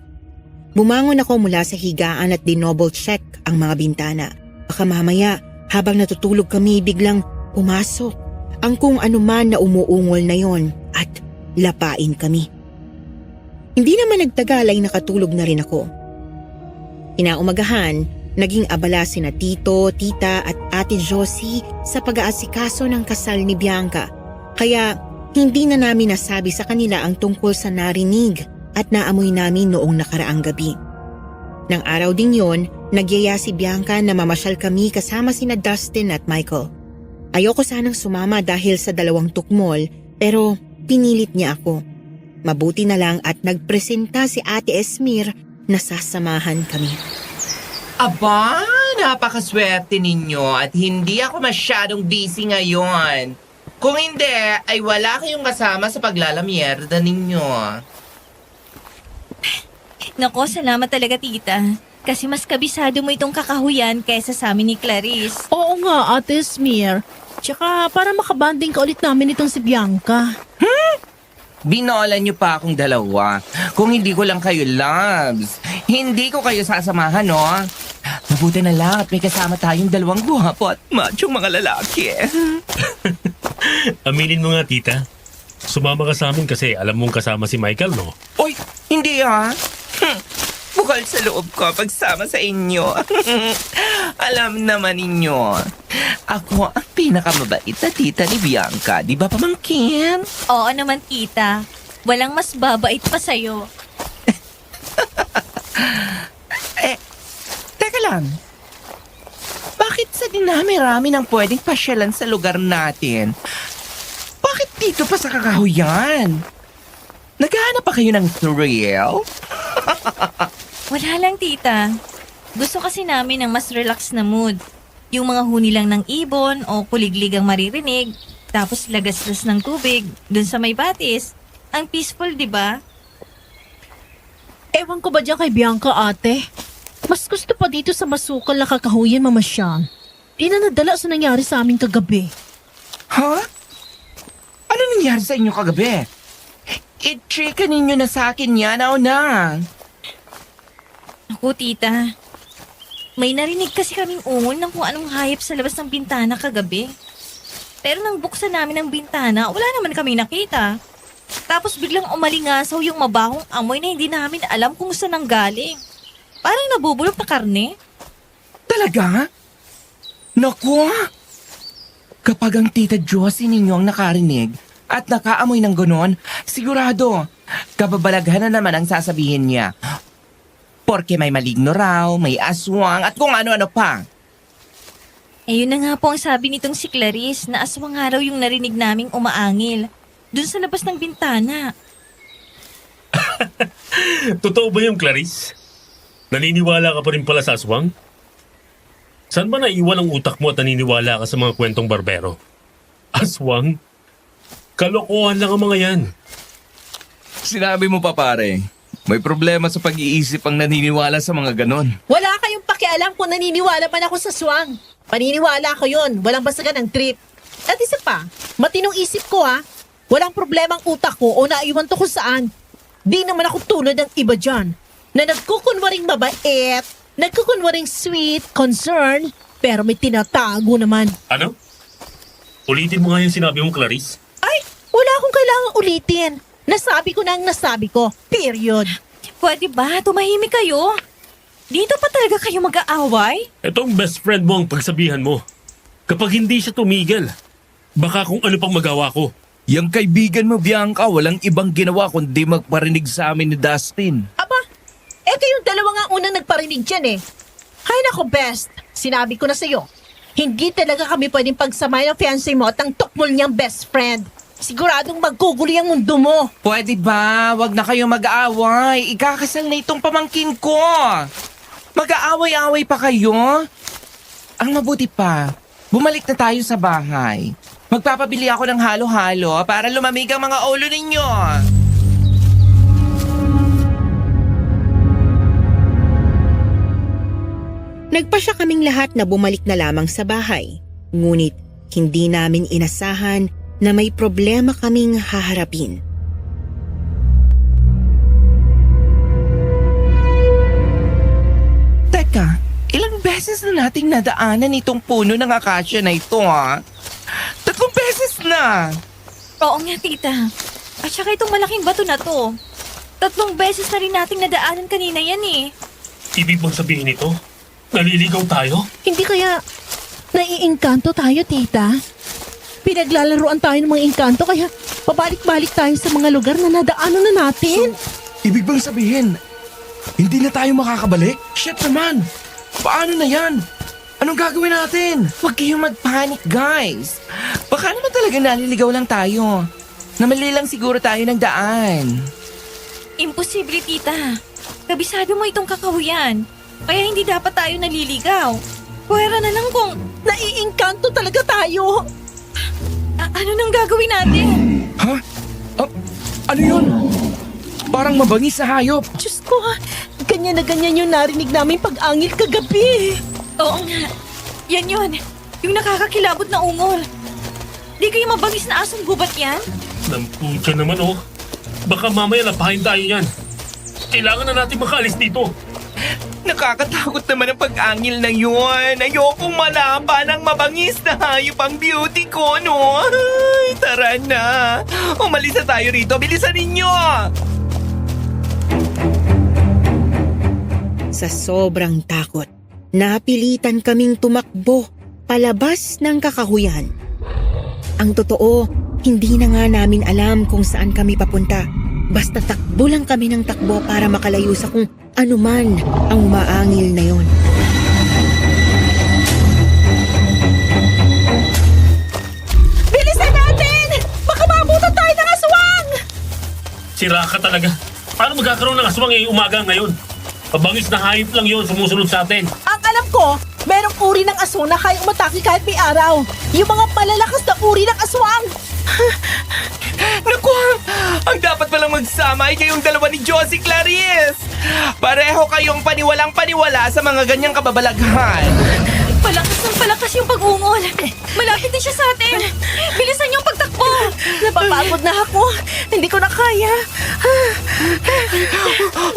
Bumangon ako mula sa higaan at dinouble check ang mga bintana. Baka mamaya, habang natutulog kami, biglang pumasok ang kung anuman na umuungol na yon at lapain kami. Hindi naman nagtagal ay nakatulog na rin ako. Kinaumagahan, naging abala sina Tito, Tita at Ate Josie sa pag-aasikaso ng kasal ni Bianca. Kaya Hindi na namin nasabi sa kanila ang tungkol sa narinig at naamoy namin noong nakaraang gabi. Nang araw ding yon, nagyaya si Bianca na mamasyal kami kasama sina Dustin at Michael. Ayoko sanang sumama dahil sa 2 tukmol pero pinilit niya ako. Mabuti na lang at nagpresenta si Ate Esmer na sasamahan kami. Aba, napakaswerte ninyo at hindi ako masyadong busy ngayon. Kung hindi, ay wala kayong kasama sa paglalamierda ninyo. Nako, salamat talaga tita. Kasi mas kabisado mo itong kakahuyan kaysa sa amin ni Clarice. Oo nga, Ate Esmer. Tsaka para makabanding ka ulit namin itong si Bianca. Binola niyo pa akong dalawa. Kung hindi ko lang kayo loves, hindi ko kayo sasamahan, no? Mabuti na lang at may kasama tayong 2 guwapo at machong mga lalaki. Aminin mo nga, tita. Sumama ka sa amin kasi alam mong kasama si Michael, no? Oy, hindi ha? Bukal sa loob ko pagsama sa inyo. Alam naman ninyo, ako ang pinakamabait na tita ni Bianca. Di ba, pamangkin? Oo naman tita. Walang mas babait pa sa'yo. Teka lang. Bakit sa dinami-rami ng pwedeng pasyalan sa lugar natin? Bakit dito pa sa kakahuyan? Naghahanap pa kayo ng thrill? Wala lang tita. Gusto kasi namin ng mas relax na mood. Yung mga huni lang ng ibon o kuliglig ang maririnig, tapos lagaslas ng tubig dun sa may batis. Ang peaceful, di ba? Ewan ko ba dyan kay Bianca, ate? Mas gusto pa dito sa masukal na kakahuyan mamasyal. Di na nadala sa nangyari sa amin kagabi. Ha? Ano nangyari sa inyo kagabi? I-chika ninyo na sa akin yan, o na? Ako, tita. May narinig kasi kaming ungol ng kung anong hayop sa labas ng bintana kagabi. Pero nang buksan namin ang bintana, wala naman kami nakita. Tapos biglang umalingasaw yung mabahong amoy na hindi namin alam kung saan ang galing. Parang nabubulok na karne. Talaga? Naku! Kapag ang tita Josie ninyo ang nakarinig at nakaamoy ng ganon, sigurado, kababalaghan na naman ang sasabihin niya. Porke may maligno raw, may aswang at kung ano-ano pa. Eh yun na nga po ang sabi nitong si Clarice na aswang nga raw yung narinig naming umaangil. Dun sa labas ng bintana. Totoo ba yung Clarice? Naniniwala ka pa rin pala sa aswang? Saan ba naiwan ang utak mo at naniniwala ka sa mga kwentong barbero? Aswang? Kalokohan lang ang mga yan. Sinabi mo pa pare, may problema sa pag-iisip ang naniniwala sa mga ganon. Wala kayong pakialam kung naniniwala man ako sa swang. Paniniwala ko yun. Walang basagan ng trip. At isa pa, matinong isip ko ha. Walang problemang utak ko o naiwan to kung saan. Di naman ako tulad ng iba dyan na nagkukunwaring mabait, nagkukunwaring sweet, concern, pero may tinatago naman. Ano? Ulitin mo nga yung sinabi mo, Clarice. Ay, wala akong kailangang ulitin. Nasabi ko na ang nasabi ko. Period. Pwede ba? Tumahimik kayo. Dito pa talaga kayo mag-aaway? Ito ang best friend mo ang pagsabihan mo. Kapag hindi siya tumigil, baka kung ano pang magawa ko. Yang kaibigan mo, Bianca, walang ibang ginawa kundi magparinig sa amin ni Dustin. Aba, kayong dalawa nga unang nagparinig dyan eh. Hay nako, best. Sinabi ko na sa'yo. Hindi talaga kami pwedeng pagsamay ng fiancé mo at ang tukmol niyang best friend. Siguradong magkugulo ang mundo mo. Pwede ba? Wag na kayong mag-aaway. Ikakasal na itong pamangkin ko. Mag-aaway-aaway pa kayo? Ang mabuti pa, bumalik na tayo sa bahay. Magpapabili ako ng halo-halo para lumamig ang mga ulo ninyo. Nagpasya kaming lahat na bumalik na lamang sa bahay. Ngunit hindi namin inasahan na may problema kaming haharapin. Teka, ilang beses na nating nadaanan itong puno ng akasya na ito, ha? 3 beses na! Oo nga, tita. At saka itong malaking bato na to. 3 beses na rin nating nadaanan kanina yan eh. Ibig bang sabihin ito? Naliligaw tayo? Hindi kaya naiingkanto tayo, tita? Pinaglalaruan tayo ng mga ingkanto kaya pabalik-balik tayo sa mga lugar na nadaanan na natin. Ibig bang sabihin, hindi na tayo makakabalik? Shit naman! Paano na yan? Anong gagawin natin? Huwag kayong mag-panic, guys. Baka naman talaga naliligaw lang tayo. Namali lang siguro tayo ng daan. Imposible, tita. Kabisado mo itong kakahuyan. Kaya hindi dapat tayo naliligaw. Pwera na lang kung Naiingkanto talaga tayo. ano nang gagawin natin. Ha? Ano yun? Parang mabangis na hayop. Diyos ko, ganyan na ganyan yung narinig namin pag-angil kagabi. Oo nga. Yan yun. Yung nakakakilabot na ungol. Di kayo mabangis na asong gubat yan? Namputya naman oh. Baka mamaya lapahin tayo yan. Kailangan na natin makaalis dito. Nakakatakot naman ang pag-angil na yun. Ayokong malapa ng mabangis na hayop ang beauty ko, no? Ay, tara na. Umalis na tayo rito. Bilisan ninyo! Sa sobrang takot, napilitan kaming tumakbo palabas ng kakahuyan. Ang totoo, hindi na nga namin alam kung saan kami papunta. Basta takbo lang kami ng takbo para makalayo sa kung anuman ang umaangil na yon. Bilisan natin! Baka maabutan tayo ng aswang! Sira ka talaga. Paano magkakaroon ng aswang umaga ngayon? Mabangis na hayop lang yon sumusunod sa atin. Ang alam ko, merong uri ng aswang na kaya umatake kahit may araw. Yung mga malalakas na uri ng aswang. Naku! Ang dapat palang magsama ay kayong dalawa ni Josie Clarice! Pareho kayong paniwalang-paniwala sa mga ganyang kababalaghan. Palakas yung pag-ungol. Malapit na siya sa atin. Bilisan yung pagtakbo. Napapagod na ako. Hindi ko na kaya.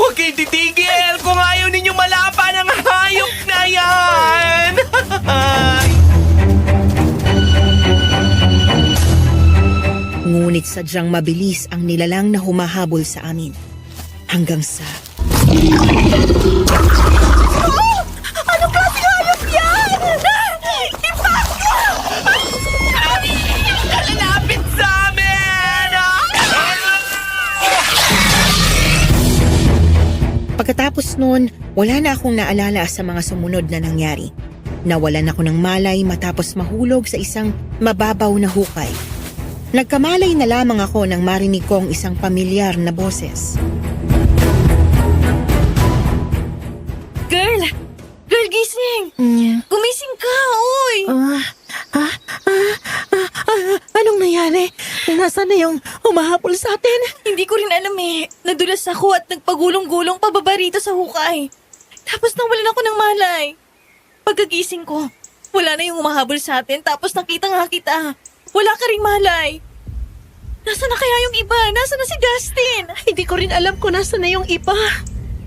Huwag kayong titigil kung ayaw ninyong malapa ng hayop na yan! Ngunit sadyang mabilis ang nilalang na humahabol sa amin. Hanggang sa... Anong klaseng hayop yan? Impacto! Lalapit sa amin! Pagkatapos noon, wala na akong naalala sa mga sumunod na nangyari. Nawalan ako ng malay matapos mahulog sa isang mababaw na hukay. Nagkamalay na lamang ako nang marinig ko ang isang pamilyar na boses. Girl! Girl, gising! Gumising ka, uy! Anong nangyari? Nasaan na yung humahabol sa atin? Hindi ko rin alam eh. Nadulas ako at nagpagulong-gulong pababa rito sa hukay. Tapos nawalan ako ng malay. Pagkagising ko, wala na yung humahabol sa atin tapos nakita nga kita. Wala ka ring malay. Nasaan na kaya yung iba? Nasaan na si Dustin? Hindi ko rin alam kung nasaan na yung iba.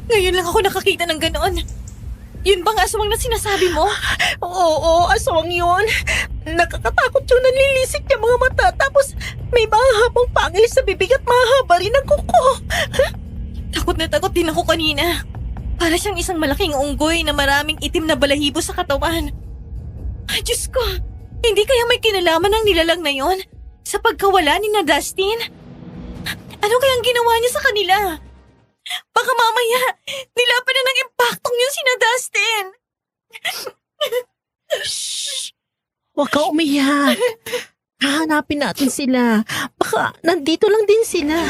Ngayon lang ako nakakita ng ganoon. Yun bang aswang na sinasabi mo? Oo, aswang yun. Nakakatakot yung nanlilisik niya mga mata. Tapos may mahahabang pangil sa bibig at mahaba rin ang kuko. Takot na takot din ako kanina. Para siyang isang malaking unggoy na maraming itim na balahibo sa katawan. Ay, Diyos ko! Hindi kaya may kinalaman ng nilalang na yon sa pagkawala ni na Dustin? Ano kayang ginawa niya sa kanila? Baka mamaya, nilapan na ng impaktong yun si na Dustin. Huwag ka umiyak. Hahanapin natin sila. Baka nandito lang din sila.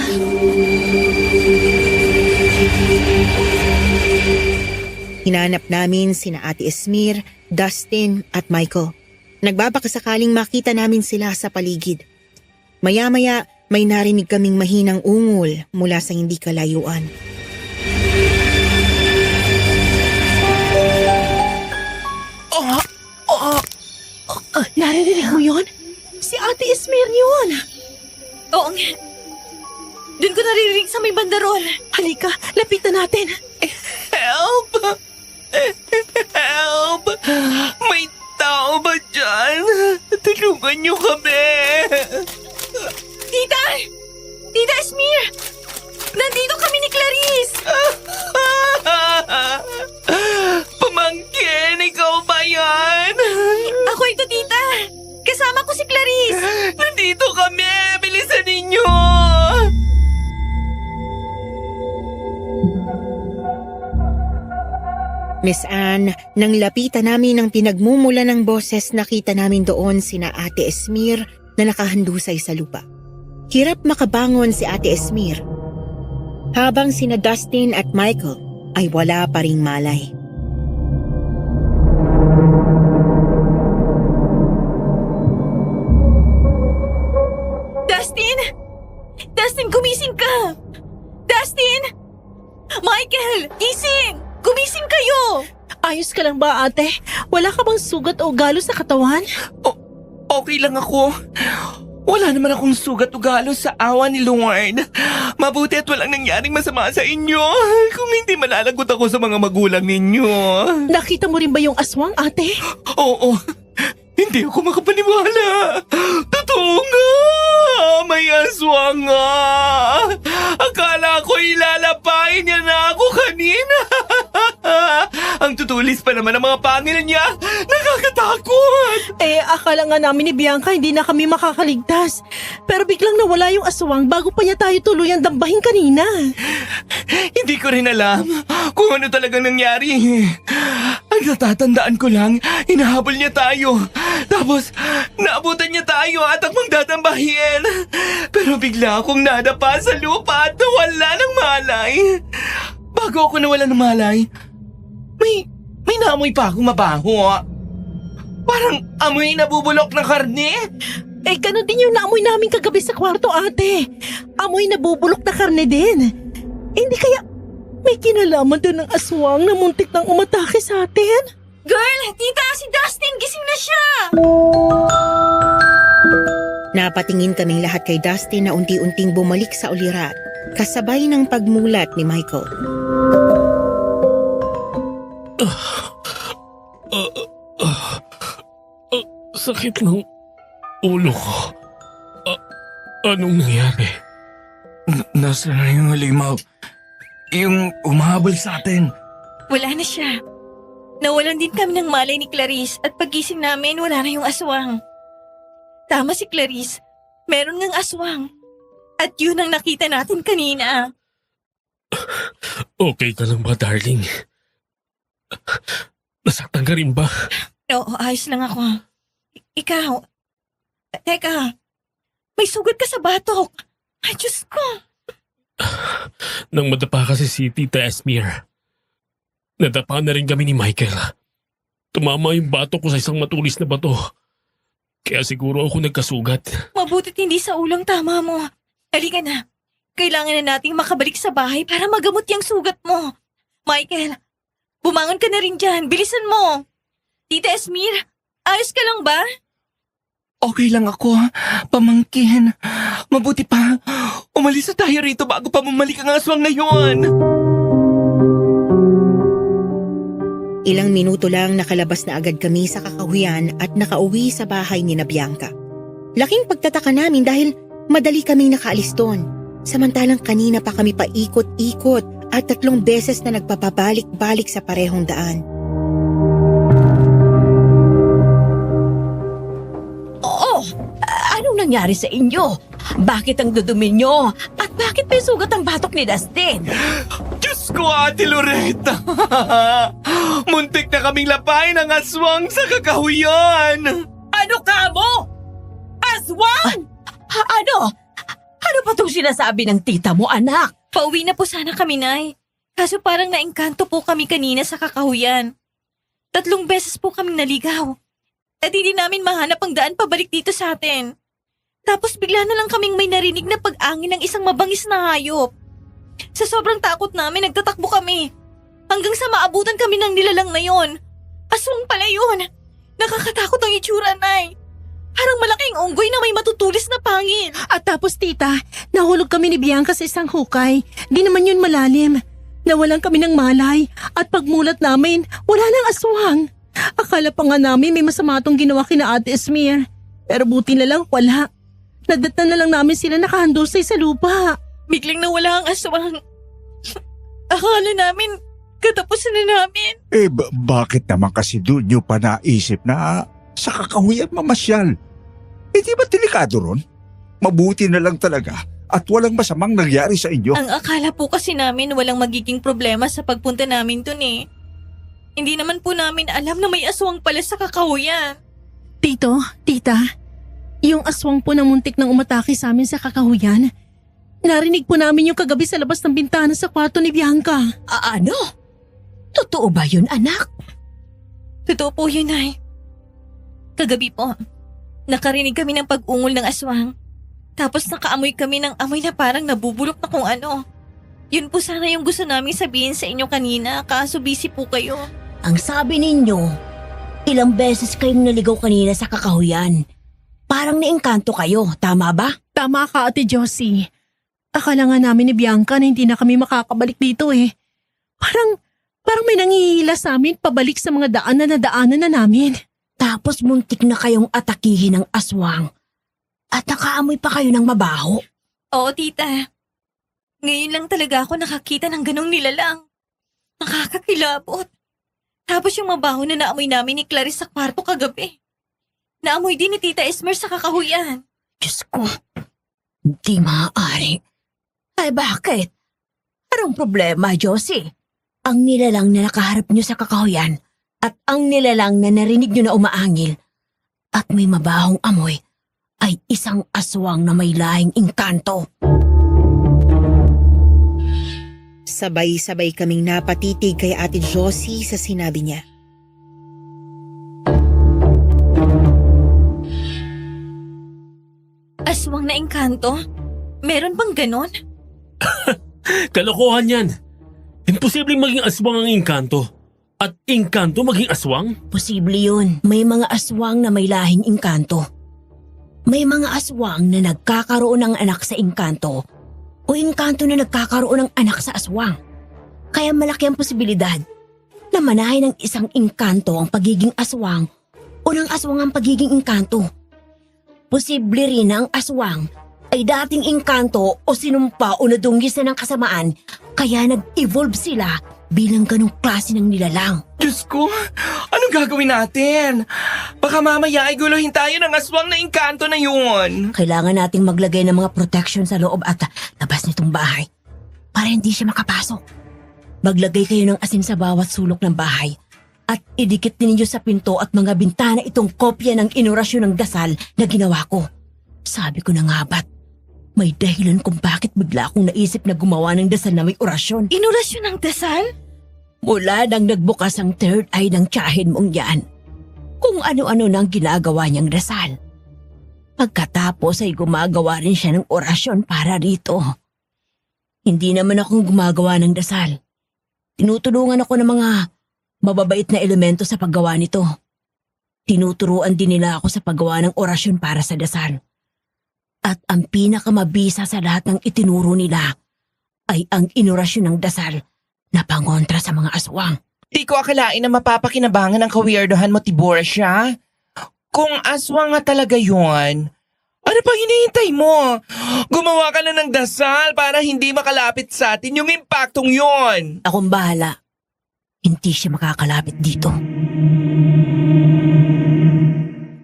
Hinanap namin sina Ate Esmir, Dustin at Michael. Nagbabakasakaling makita namin sila sa paligid. Maya-maya, may narinig kaming mahinang ungol mula sa hindi kalayuan. Narinig mo yun? Si Ate Esmer yun. Oo nga. Doon ko naririnig sa may bandarol. Halika, lapitan natin. Help! Help! May tao ba dyan? Tulungan niyo kami! Tita! Tita Esmir! Nandito kami ni Clarice! Pamangkin, ikaw ba yan? Ako ito, tita! Kasama ko si Clarice! Nandito kami! Bilisan ninyo! Miss Anne, nang lapitan namin ng pinagmumula ng boses, nakita namin doon sina Ate Esmer na nakahandusay sa lupa. Hirap makabangon si Ate Esmer. Habang sina Dustin at Michael ay wala pa ring malay. Dustin! Dustin, gumising ka! Dustin! Michael, gising! Gumising kayo! Ayos ka lang ba, ate? Wala ka bang sugat o galo sa katawan? Okay lang ako. Wala naman akong sugat o galo sa awa ni Lord. Mabuti at walang nangyaring masama sa inyo. Kung hindi malalagot ako sa mga magulang ninyo. Nakita mo rin ba yung aswang, ate? Oo. Hindi ako makapaniwala. Totoo nga. May aswang nga. Akala ko ilalapain niya na ako kanina. Ang tutulis pa naman ng mga pangil niya. Nakakatakot. Akala nga namin ni Bianca hindi na kami makakaligtas. Pero biglang nawala yung aswang bago pa niya tayo tuluyang dambahin kanina. Hindi ko rin alam kung ano talagang nangyari. Ang natatandaan ko lang, hinahabol niya tayo. Tapos, naabutan niya tayo at akong datambahin. Pero bigla akong nadapa sa lupa at nawala ng malay. Bago ako nawala ng malay, may naamoy pa akong mabaho. Parang amoy nabubulok ng karne. Ganun din yung naamoy namin kagabi sa kwarto, ate. Amoy nabubulok na karne din. Hindi kaya may kinalaman doon ng aswang na muntik nang umatake sa atin? Girl, tita, si Dustin, gising na siya! Napatingin kaming lahat kay Dustin na unti-unting bumalik sa ulirat, kasabay ng pagmulat ni Michael. Sakit ng ulo ko. Anong nangyari? Nasaan na yung halimaw? Yung umahabol sa atin. Wala na siya. Nawalan din kami ng malay ni Clarice at pagising namin wala na yung aswang. Tama si Clarice, meron ngang aswang. At yun ang nakita natin kanina. Okay ka lang ba, darling? Nasaktan ka rin ba? Oo, ayos lang ako. Ikaw, teka, may sugat ka sa batok. Ay, Diyos ko. Nang madapa kasi si Tita Esmer, nadapa na rin kami ni Michael. Tumama yung batok ko sa isang matulis na bato. Kaya siguro ako nagkasugat. Mabutit hindi sa ulang tama mo. Halika na. Kailangan na nating makabalik sa bahay para magamot yung sugat mo. Michael, bumangon ka na rin dyan. Bilisan mo. Tita Esmer, ayos ka lang ba? Okay lang ako, pamangkin. Mabuti pa, umalis na tayo rito bago pa bumalik ang aswang na yun. Ilang minuto lang nakalabas na agad kami sa kakahuyan at nakauwi sa bahay ni na Bianca. Laking pagtataka namin dahil madali kaming nakaalis doon. Samantalang kanina pa kami paikot-ikot at 3 beses na nagpapabalik-balik sa parehong daan. Anong nangyari sa inyo? Bakit ang dudumi nyo? At bakit may sugat ang batok ni Dustin? Diyos ko, Ate Loretta! Muntik na kaming lapain ang aswang sa kakahuyan! Ano ka mo? Aswang! Ano? Ano pa itong sinasabi ng tita mo, anak? Pauwi na po sana kami, Nay. Kaso parang naengkanto po kami kanina sa kakahuyan. 3 beses po kaming naligaw. At hindi namin mahanap ang daan pabalik dito sa atin. Tapos bigla na lang kaming may narinig na pag-angin ng isang mabangis na hayop. Sa sobrang takot namin, nagtatakbo kami. Hanggang sa maabutan kami ng nilalang na yon. Aswang pala yun. Nakakatakot ang itsura, Nay. Parang malaking unggoy na may matutulis na pangil. At tapos, tita, nahulog kami ni Bianca sa isang hukay. Di naman yun malalim. Nawalan kami ng malay at pagmulat namin, wala nang aswang. Akala pa nga namin may masama itong ginawa kina Ate Esmer. Pero buti na lang wala. Nadatnan na lang namin sila nakahandusay sa lupa. Biglang nawala ang aswang. Akala namin, katapusan na namin. Bakit naman kasi doon nyo pa naisip na sa kakahuyan mamasyal? Di ba delikado ron? Mabuti na lang talaga at walang masamang nangyari sa inyo. Ang akala po kasi namin walang magiging problema sa pagpunta namin dun eh. Hindi naman po namin alam na may aswang pala sa kakahuyan. Tito, tita, yung aswang po na muntik nang umatake sa amin sa kakahuyan. Narinig po namin yung kagabi sa labas ng bintana sa kwarto ni Bianca. Ano? Totoo ba yun, anak? Totoo po yun, Nay. Kagabi po, nakarinig kami ng pag-ungol ng aswang. Tapos nakaamoy kami ng amoy na parang nabubulok na kung ano. Yun po sana yung gusto namin sabihin sa inyo kanina, kaso busy po kayo. Ang sabi ninyo, ilang beses kayong naligaw kanina sa kakahuyan. Parang naengkanto kayo, tama ba? Tama ka, Ate Josie. Akala nga namin ni Bianca na hindi na kami makakabalik dito eh. Parang may nangihila sa amin pabalik sa mga daan na nadaanan na namin. Tapos muntik na kayong atakihin ng aswang. At nakaamoy pa kayo ng mabaho. Oo, tita. Ngayon lang talaga ako nakakita ng ganong nilalang. Nakakakilabot. Tapos yung mabaho na naamoy namin ni Clarice sa kwarto kagabi. Naamoy din ni Tita Esmer sa kakahuyan. Diyos ko, hindi maaari. Ay bakit? Anong problema, Josie? Ang nilalang na nakaharap niyo sa kakahuyan at ang nilalang na narinig niyo na umaangil at may mabahong amoy ay isang aswang na may lahing engkanto. Sabay-sabay kaming napatitig kay Ate Josie sa sinabi niya. Aswang na engkanto? Meron bang ganon? Kalokohan yan. Imposibleng maging aswang ang engkanto. At engkanto maging aswang? Posible yun. May mga aswang na may lahing engkanto. May mga aswang na nagkakaroon ng anak sa engkanto o engkanto na nagkakaroon ng anak sa aswang. Kaya malaki ang posibilidad na manahin ng isang engkanto ang pagiging aswang o ng aswang ang pagiging engkanto. Posible rin na ang aswang ay dating engkanto o sinumpa o nadunggis na ng kasamaan kaya nag-evolve sila bilang ganong klase ng nilalang. Diyos ko, anong gagawin natin? Baka mamaya ay guluhin tayo ng aswang na engkanto na yun. Kailangan nating maglagay ng mga protection sa loob at labas nitong bahay para hindi siya makapasok. Maglagay kayo ng asin sa bawat sulok ng bahay at idikit ninyo sa pinto at mga bintana itong kopya ng inorasyon ng dasal na ginawa ko. Sabi ko na nga ba't may dahilan kung bakit bigla akong naisip na gumawa ng dasal na may orasyon. Inorasyon ng dasal? Mula nang nagbukas ang third eye ng tiyahin mong yan, kung ano-ano nang ginagawa niyang dasal. Pagkatapos ay gumagawa rin siya ng orasyon para rito. Hindi naman akong gumagawa ng dasal. Tinutulungan ako ng mga mababait na elemento sa paggawa nito. Tinuturuan din nila ako sa paggawa ng orasyon para sa dasal. At ang pinakamabisa sa lahat ng itinuro nila ay ang inorasyon ng dasal na pangontra sa mga aswang. Di ko akalain na mapapakinabangan ang kaweirdohan mo, Tiborcia. Kung aswang nga talaga yun, ano pang hinihintay mo? Gumawa ka na ng dasal para hindi makalapit sa atin yung impaktong yun. Akong bahala. Hindi siya makakalapit dito.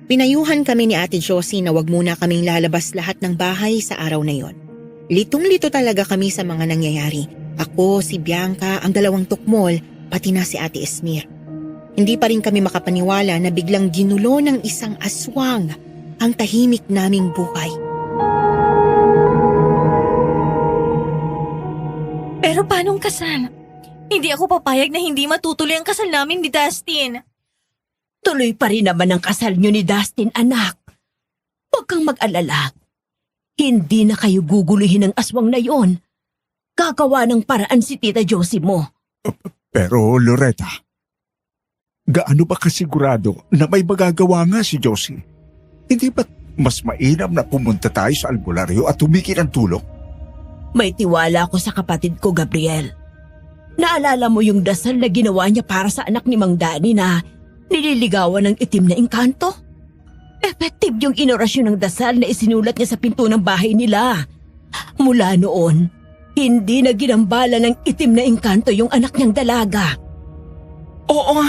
Pinayuhan kami ni Ate Josie na wag muna kaming lalabas lahat ng bahay sa araw na yon. Litong-lito talaga kami sa mga nangyayari. Ako, si Bianca, ang dalawang tukmol, pati na si Ate Esmer. Hindi pa rin kami makapaniwala na biglang ginulo ng isang aswang ang tahimik naming buhay. Pero paano ang kasal? Hindi ako papayag na hindi matutuloy ang kasal namin ni Dustin. Tuloy pa rin naman ang kasal niyo ni Dustin, anak. Huwag kang mag-alala. Hindi na kayo guguluhin ng aswang na yon. Gagawa ng paraan si Tita Josie mo. Pero Loretta, gaano ba kasigurado na may magagawa nga si Josie? Hindi ba't mas mainam na pumunta tayo sa albularyo at humingi ng tulong? May tiwala ko sa kapatid ko, Gabriel. Naalala mo yung dasal na ginawa niya para sa anak ni Mang Danny na nililigawan ng itim na engkanto? Effective yung inorasyon ng dasal na isinulat niya sa pinto ng bahay nila. Mula noon, hindi na ginambala ng itim na engkanto yung anak niyang dalaga. Oo,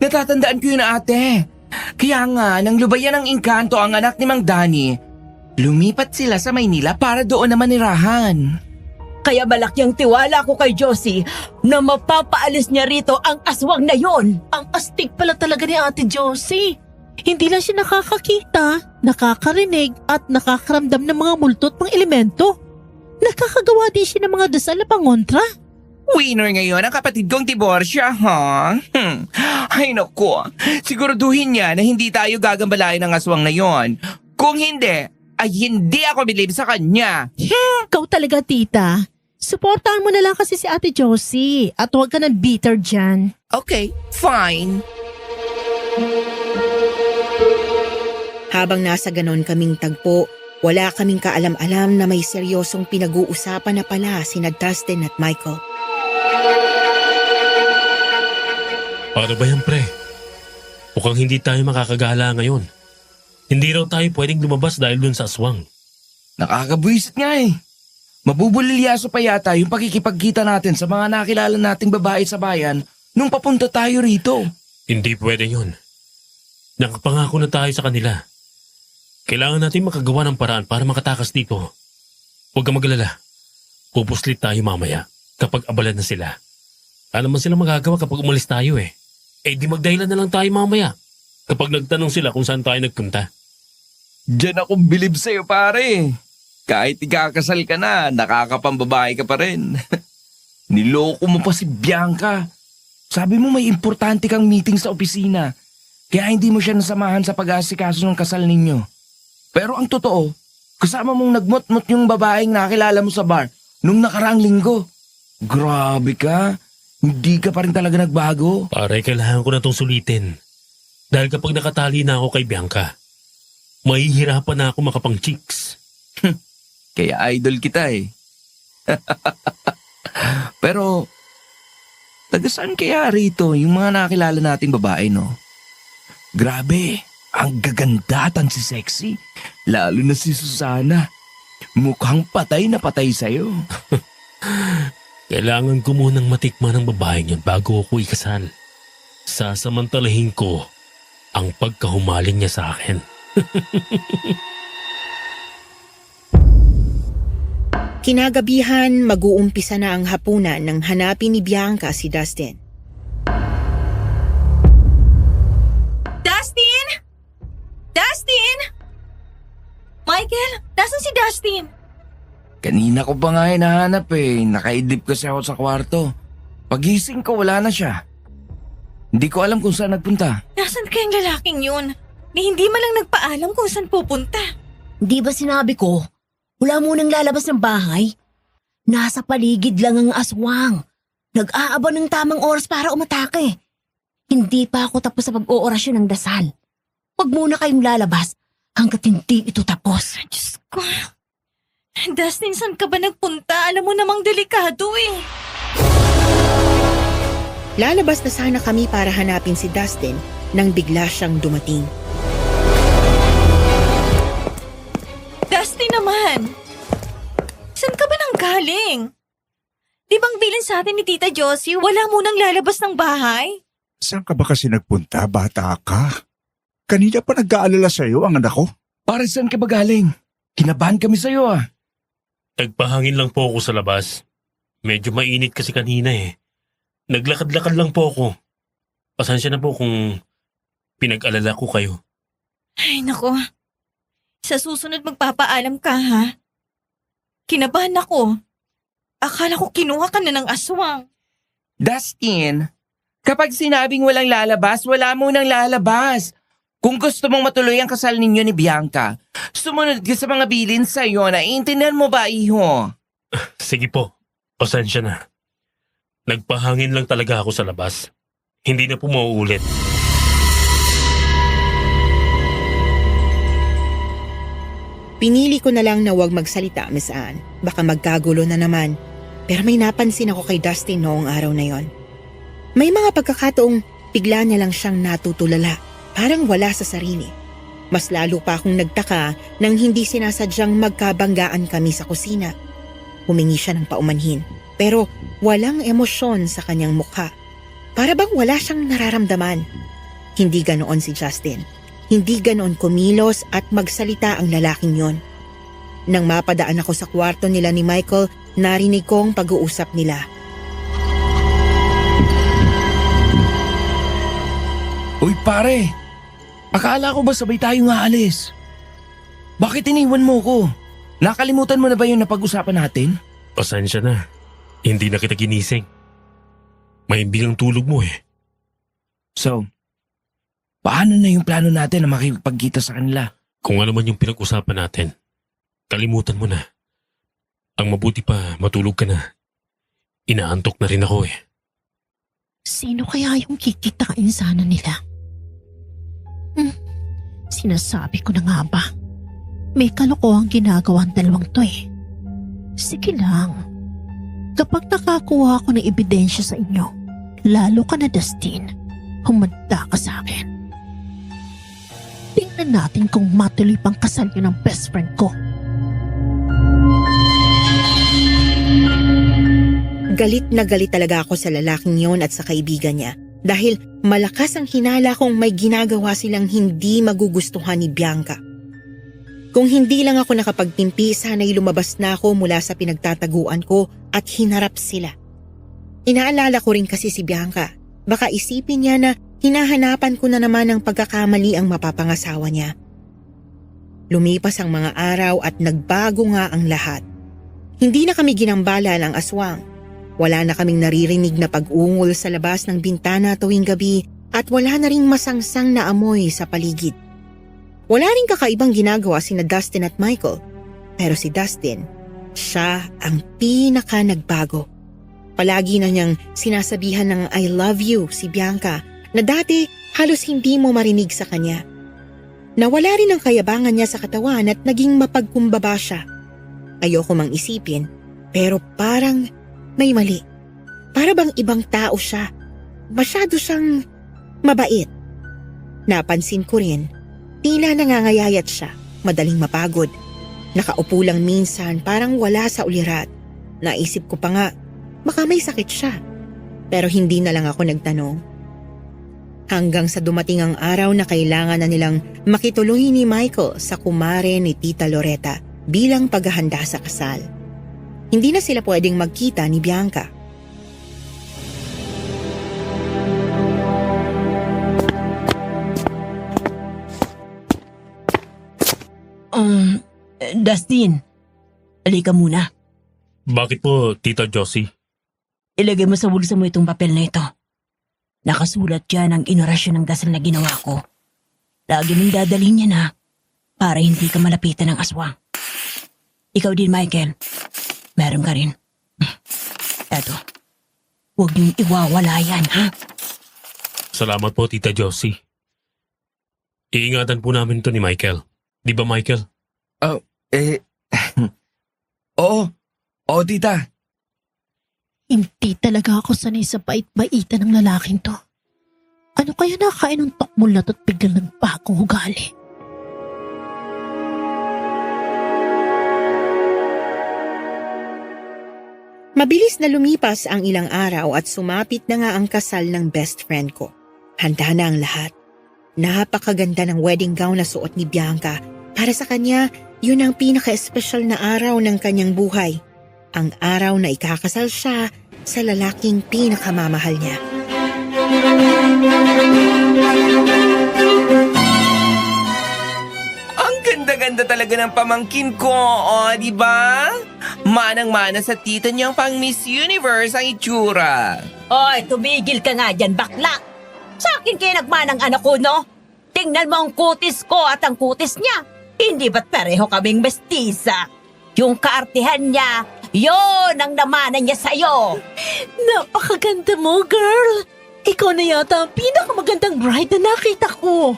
natatandaan ko yun, ate. Kaya nga, nang lubayan ng engkanto ang anak ni Mang Danny, lumipat sila sa Maynila para doon na manirahan. Kaya malaki ang tiwala ko kay Josie na mapapaalis niya rito ang aswang na yon. Ang astig pala talaga ni Ate Josie. Hindi lang siya nakakakita, nakakarinig at nakakaramdam ng mga multo at mga elemento. Nakakagawa din siya ng mga dasal na pangontra. Winner ngayon ang kapatid kong diborsya, ha? Ay naku, siguraduhin niya na hindi tayo gagambalain ng aswang na yon. Kung hindi, ay hindi ako believe sa kanya. Ikaw talaga, tita. Suportahan mo na lang kasi si Ate Josie at huwag ka ng bitter dyan. Okay, fine. Habang nasa ganon kaming tagpo, wala kaming kaalam-alam na may seryosong pinag-uusapan na pala sina Dustin at Michael. Paano ba yan, pre? Mukhang hindi tayo makakagala ngayon. Hindi raw tayo pwedeng lumabas dahil dun sa aswang. Nakakabwisit nga eh. Mabubulilyaso pa yata yung pakikipagkita natin sa mga nakilala nating babae sa bayan nung papunta tayo rito. Hindi pwede yun. Nakapangako na tayo sa kanila. Kailangan natin makagawa ng paraan para makatakas dito. Huwag kang magalala. Pupuslit tayo mamaya kapag abalan na sila. Ano man sila magagawa kapag umalis tayo eh. Eh di magdahilan na lang tayo mamaya kapag nagtanong sila kung saan tayo nagpunta. Diyan akong bilib sa'yo, pare. Kahit ikakasal ka na, nakakapambabae ka pa rin. Niloko mo pa si Bianca. Sabi mo may importante kang meeting sa opisina. Kaya hindi mo siya nasamahan sa pag-aasikaso ng kasal ninyo. Pero ang totoo, kasama mong nagmot-mot yung babaeng nakilala mo sa bar nung nakaraang linggo. Grabe ka. Hindi ka pa rin talaga nagbago. Pare, kailangan ko na itong sulitin. Dahil kapag nakatali na ako kay Bianca, mahihirapan na ako makapang-chicks. Kaya idol kita eh. Pero, taga saan kaya rito yung mga nakilala nating babae, no? Grabe, ang gaganda at ang sexy. Lalo na si Susana. Mukhang patay na patay sa'yo. Kailangan ko munang matikman ng babaeng yan bago ako ikasal. Sasamantalahin ko ang pagkahumaling niya sa akin. Kinagabihan, mag-uumpisa na ang hapunan nang hanapin ni Bianca si Dustin. Dustin! Dustin! Michael, nasan si Dustin? Kanina ko pa nga hinahanap eh. Nakaidlip kasi ako sa kwarto. Pagising ko, wala na siya. Hindi ko alam kung saan nagpunta. Nasaan kayang lalaking yun? Ni hindi man lang nagpaalam kung saan pupunta. Di ba sinabi ko, wala munang lalabas ng bahay? Nasa paligid lang ang aswang. Nag-aaba ng tamang oras para umatake. Hindi pa ako tapos sa pag-oorasyon ng dasal. Huwag muna kayong lalabas hanggat hindi ito tapos. Diyos ko. Dustin, saan ka ba nagpunta? Alam mo namang delikado eh. Lalabas na sana kami para hanapin si Dustin nang bigla siyang dumating. Dustin naman! Saan ka ba nang galing? Di bang bilin sa atin ni Tita Josie, wala munang lalabas ng bahay? Saan ka ba kasi nagpunta, bata ka? Kanina pa nag-aalala sa'yo ang anak ko. Para saan ka ba galing? Kinabahan kami sa'yo ah. Nagpahangin lang po ako sa labas. Medyo mainit kasi kanina eh. Naglakad-lakad lang po ako. Pasensya na po kung pinag-alala ko kayo. Ay nako, sa susunod magpapaalam ka ha? Kinabahan ako. Akala ko kinuha ka na ng aswang. Dustin, kapag sinabing walang lalabas, wala munang lalabas. Kung gusto mong matuloy ang kasal ninyo ni Bianca, sumunod ka sa mga bilin sa'yo. Naiintindihan mo ba, iho? Sige po, pasensya na. Nagpahangin lang talaga ako sa labas. Hindi na po mauulit. Pinili ko na lang na huwag magsalita, Miss Anne. Baka magkagulo na naman. Pero may napansin ako kay Dustin noong araw na yon. May mga pagkakataong bigla niya lang siyang natutulala. Parang wala sa sarili. Mas lalo pa akong nagtaka nang hindi sinasadyang magkabanggaan kami sa kusina. Humingi siya ng paumanhin, pero walang emosyon sa kanyang mukha. Para bang wala siyang nararamdaman. Hindi ganoon si Justin. Hindi ganoon kumilos at magsalita ang lalaking yon. Nang mapadaan ako sa kwarto nila ni Michael, narinig ko ang pag-uusap nila. Uy pare, akala ko ba sabay tayong aalis? Bakit iniwan mo ko? Nakalimutan mo na ba yung napag-usapan natin? Pasensya na. Hindi na kita ginising. Mahimbing ang tulog mo eh. So, paano na yung plano natin na makipagkita sa kanila? Kung ano man yung pinag-usapan natin, kalimutan mo na. Ang mabuti pa, matulog ka na. Inaantok na rin ako eh. Sino kaya yung kikitain sana nila? Sinasabi ko na nga ba? May kalokohang ginagawa ang dalawang to eh. Sige lang. Kapag nakakuha ako ng ebidensya sa inyo, lalo ka na Dustin, humanda ka sa akin. Tingnan natin kung matuloy pang kasal yun ng best friend ko. Galit na galit talaga ako sa lalaking yon at sa kaibigan niya dahil malakas ang hinala kong may ginagawa silang hindi magugustuhan ni Bianca. Kung hindi lang ako nakapagtimpi, sana'y lumabas na ako mula sa pinagtataguan ko at hinarap sila. Inaalala ko rin kasi si Bianca. Baka isipin niya na hinahanapan ko na naman ng pagkakamali ang mapapangasawa niya. Lumipas ang mga araw at nagbago nga ang lahat. Hindi na kami ginambala ng aswang. Wala na kaming naririnig na pag-ungol sa labas ng bintana tuwing gabi at wala na ring masangsang na amoy sa paligid. Wala ring kakaibang ginagawa sina Dustin at Michael. Pero si Dustin, siya ang pinaka nagbago. Palagi na niyang sinasabihan ng I love you si Bianca na dati halos hindi mo marinig sa kanya. Nawala rin ang kayabangan niya sa katawan at naging mapagkumbaba siya. Ayoko mang isipin, pero parang may mali. Para bang ibang tao siya. Masyado siyang mabait. Napansin ko rin, tila nangangayayat siya, madaling mapagod. Nakaupo lang minsan parang wala sa ulirat. Naisip ko pa nga, baka may sakit siya. Pero hindi na lang ako nagtanong. Hanggang sa dumating ang araw na kailangan na nilang makituloy ni Michael sa kumare ni Tita Loretta bilang paghahanda sa kasal. Hindi na sila pwedeng magkita ni Bianca. Dustin, halika muna. Bakit po, Tita Josie? Ilagay mo sa bulsa mo itong papel na ito. Nakasulat dyan ang inorasyon ng dasal na ginawa ko. Lagi mong dadalhin yan ha, para hindi ka malapitan ng aswang. Ikaw din, Michael. Meron ka rin. Eto, huwag niyong iwawala yan, ha? Salamat po, Tita Josie. Iingatan po namin to ni Michael. Di ba, Michael? Oo, tita. Hindi talaga ako sanay sa bait-baitan ng lalaking to. Ano kaya nakain ng tokmulat at biglang nagbagong ugali? Mabilis na lumipas ang ilang araw at sumapit na nga ang kasal ng best friend ko. Handa na ang lahat. Napakaganda ng wedding gown na suot ni Bianca. Para sa kanya, yun ang pinaka-espesyal na araw ng kanyang buhay. Ang araw na ikakasal siya sa lalaking pinakamamahal niya. Ang ganda-ganda talaga ng pamangkin ko, di ba? Manang-mana sa tita niyang pang Miss Universe ang itsura. Oy, tumigil ka nga dyan, bakla! Sa akin kayo nagmanang anak ko, no? Tingnan mo ang kutis ko at ang kutis niya. Hindi ba't pareho kaming mestiza? Yung kaartihan niya, yon ang namanan niya sa'yo. Napakaganda mo, girl! Ikaw na yata ang pinakamagandang bride na nakita ko.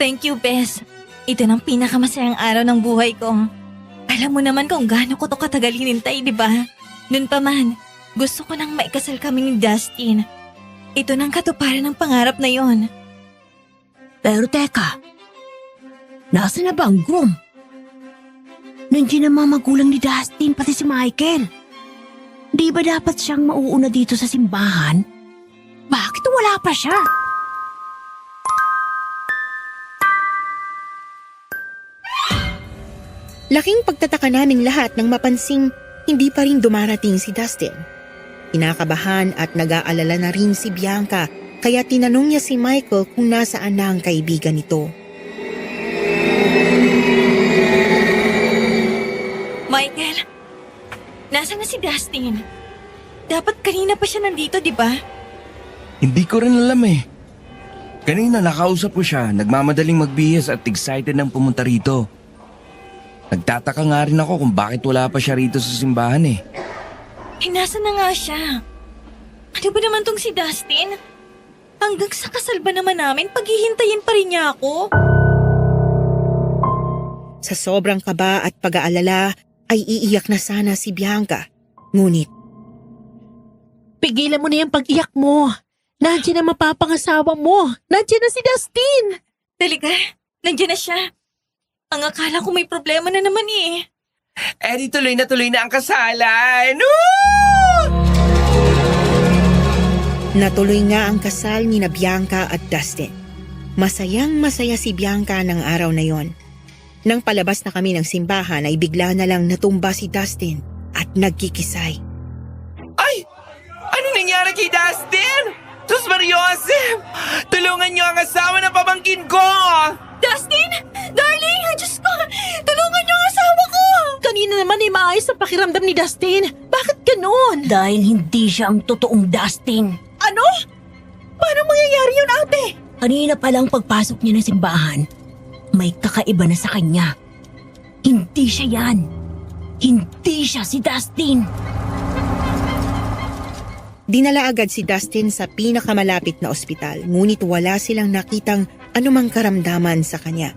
Thank you, Bes. Ito ng pinakamasayang araw ng buhay ko. Alam mo naman kung gaano ko to katagal hinintay, di ba? Noon pa man, gusto ko nang maikasal kami ni Dustin. Ito nang katuparan ng pangarap na yon. Pero teka, nasa na ba ang groom? Nandiyan ang mga magulang ni Dustin, pati si Michael. Di ba dapat siyang mauuna dito sa simbahan? Bakit wala pa siya? Laking pagtataka naming lahat nang mapansing hindi pa rin dumarating si Dustin. Kinakabahan at nag-aalala na rin si Bianca kaya tinanong niya si Michael kung nasaan na ang kaibigan nito. Michael, nasa na si Dustin? Dapat kanina pa siya nandito, di ba? Hindi ko rin alam eh. Kanina nakausap ko siya, nagmamadaling magbihis at excited nang pumunta rito. Nagtataka nga rin ako kung bakit wala pa siya rito sa simbahan eh. Nasa na nga siya? Ano ba naman tong si Dustin? Hanggang sa kasal ba naman namin, paghihintayin pa rin niya ako? Sa sobrang kaba at pag-aalala ay iiyak na sana si Bianca. Ngunit Pigilan mo na yung pag-iyak mo. Nandiyan na mapapangasawa mo. Nandiyan na si Dustin. Talaga, nandiyan na siya. Ang akala ko may problema na naman eh. di tuloy na ang kasalan. Woo! natuloy nga ang kasal ni na Bianca at Dustin. Masayang masaya si Bianca ng araw na yon. Nang palabas na kami ng simbahan ay bigla na lang natumba si Dustin at nagkikisay. Ay! Ano nangyari kay Dustin? Sus Mariosep! Tulungan niyo ang asawa ng pamangkin ko! Dustin! Darling! Diyos ko! Tulungan niyo ang asawa ko! Kanina naman ay maayos sa pakiramdam ni Dustin. Bakit ganun? Dahil hindi siya ang totoong Dustin. Ano? Paano mangyayari yun, ate? Kanina pa lang pagpasok niya ng simbahan, may kakaiba na sa kanya. Hindi siya yan. Hindi siya si Dustin. Dinala agad si Dustin sa pinakamalapit na ospital, ngunit wala silang nakitang anumang karamdaman sa kanya.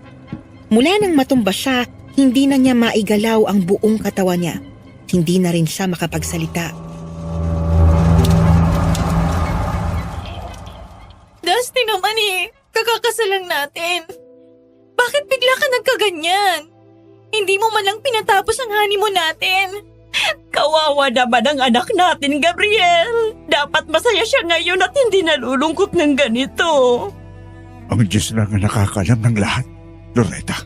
Mula nang matumba siya, hindi na niya maigalaw ang buong katawan niya. Hindi na rin siya makapagsalita. Dustin naman eh, kakakasal lang natin. Bakit bigla ka nagkaganyan? Hindi mo man lang pinatapos ang honeymoon natin. Kawawa naman ang anak natin, Gabriel. Dapat masaya siya ngayon at hindi nalulungkot ng ganito. Ang Diyos lang ang nakakalam ng lahat, Loretta.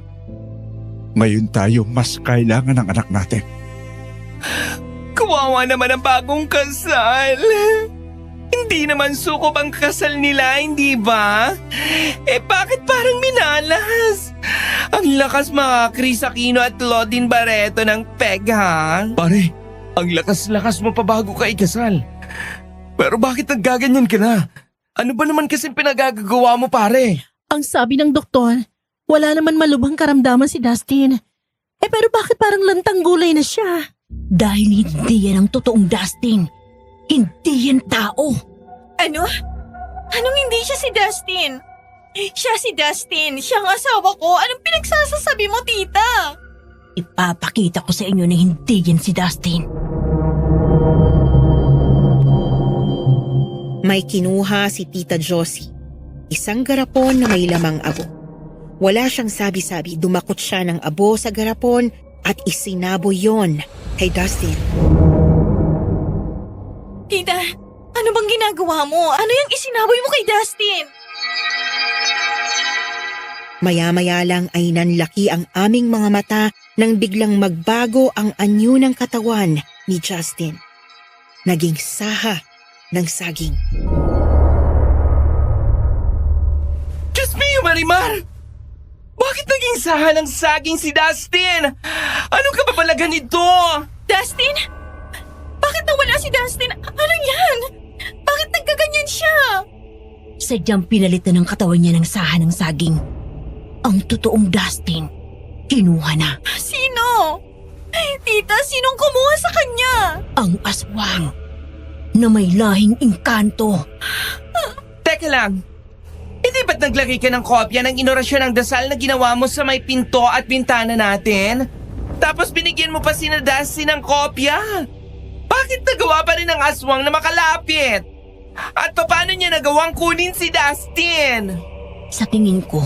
Ngayon tayo mas kailangan ng anak natin. Kawawa naman ang bagong kasal. Hindi naman sukob ang kasal nila, hindi ba? Bakit parang minalas? Ang lakas mga Chris Aquino at Lodin Barreto ng peg, ha? Pare, ang lakas-lakas mo pa bago ka ikasal. Pero bakit naggaganyan ka na? Ano ba naman kasing pinagagawa mo, pare? Ang sabi ng doktor, wala naman malubhang karamdaman si Dustin. Pero bakit parang lantang gulay na siya? Dahil hindi yan ang totoong Dustin. Hindi yan tao. Ano? Anong hindi siya si Dustin? Siya si Dustin. Siya ang asawa ko. Anong pinagsasasabi mo, tita? Ipapakita ko sa inyo na hindi yan si Dustin. May kinuha si Tita Josie, isang garapon na may lamang abo. Wala siyang sabi-sabi, dumakot siya ng abo sa garapon at isinabo yon kay Dustin. Tita, ano bang ginagawa mo? Ano yung isinaboy mo kay Dustin? Maya-maya lang ay nanlaki ang aming mga mata nang biglang magbago ang anyo ng katawan ni Justin. Naging saha ng saging. Diyos mio, Marimar! Bakit naging saha ng saging si Dustin? Anong kababalagan nito? Dustin? Bakit nawala si Dustin? Ano yan? Bakit nagkaganyan siya? Sadyang pinalitan ng katawan niya ng saha ng saging. Ang totoong Dustin, kinuha na. Sino? Tita, sinong kumuha sa kanya? Ang aswang na may lahing engkanto. Teka lang. Hindi ba't naglagay ka ng kopya ng inorasyon ng dasal na ginawa mo sa may pinto at bintana natin? Tapos binigyan mo pa sina Dustin ng kopya? Bakit nagawa pa rin ng aswang na makalapit? At paano niya nagawang kunin si Dustin? Sa tingin ko,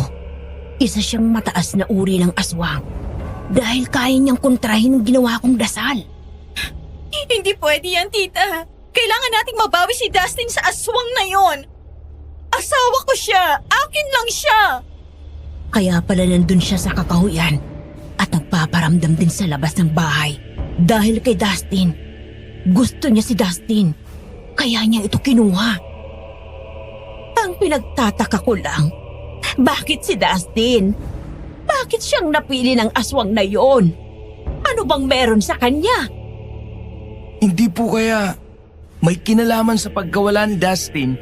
isa siyang mataas na uri ng aswang. Dahil kaya niyang kontrahin ang ginawa kong dasal. Hindi pwede yan, tita. Kailangan nating mabawi si Dustin sa aswang na yon. Asawa ko siya. Akin lang siya. Kaya pala nandun siya sa kakahuyan at nagpaparamdam din sa labas ng bahay. Dahil kay Dustin. Gusto niya si Dustin. Kaya niya ito kinuha. Ang pinagtataka ko lang, bakit si Dustin? Bakit siyang napili ng aswang na yon? Ano bang meron sa kanya? Hindi po kaya may kinalaman sa pagkawala ni Dustin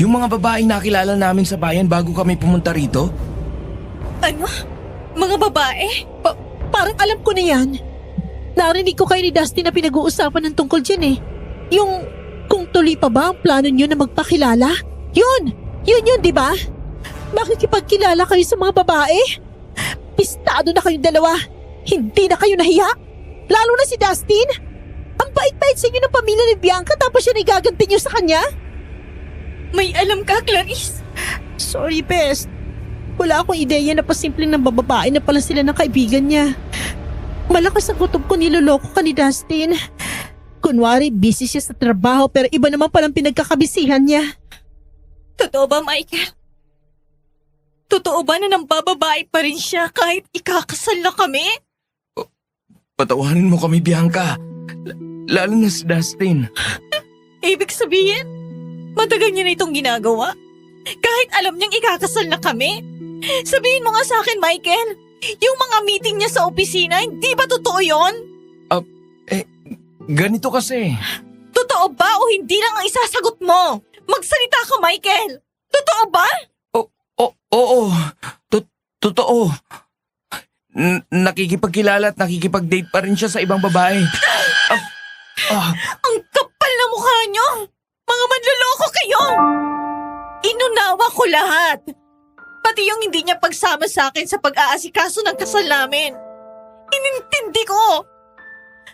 yung mga babaeng nakilala namin sa bayan bago kami pumunta rito? Ano? Mga babae? Parang alam ko na yan. Narinig ko kayo ni Dustin na pinag-uusapan ng tungkol dyan eh. Yung kung tuloy pa ba ang plano nyo na magpakilala? Yun, di ba? Makikipagkilala kayo sa mga babae? Pistado na kayong dalawa. Hindi na kayo nahiya? Lalo na si Dustin? Ang bait-bait sa inyo ng pamilya ni Bianca tapos siya igaganti niyo sa kanya? May alam ka, Clarice? Sorry, Best. Wala akong ideya na pasimpleng ng bababae na pala sila ng kaibigan niya. Malakas ang kutob ko niloloko ka ni Dustin. Kunwari, busy siya sa trabaho pero iba naman palang pinagkakabisihan niya. Totoo ba, Michael? Totoo ba na nambababae pa rin siya kahit ikakasal na kami? Patawanin mo kami, Bianca. Lalo na si Dustin. Ibig sabihin, matagal niya na itong ginagawa? Kahit alam niyang ikakasal na kami? Sabihin mo nga sa akin, Michael, yung mga meeting niya sa opisina, hindi ba totoo yon? Ganito kasi. Totoo ba o hindi lang ang isasagot mo? Magsalita ka, Michael! Totoo ba? Oo. Totoo. Nakikipagkilala at nakikipag-date pa rin siya sa ibang babae. Ang kapal na mukha niyo! Mga manloloko kayo! Inunawa ko lahat. Pati yung hindi niya pagsama sa akin sa pag-aasikaso ng kasal namin. Inintindi ko.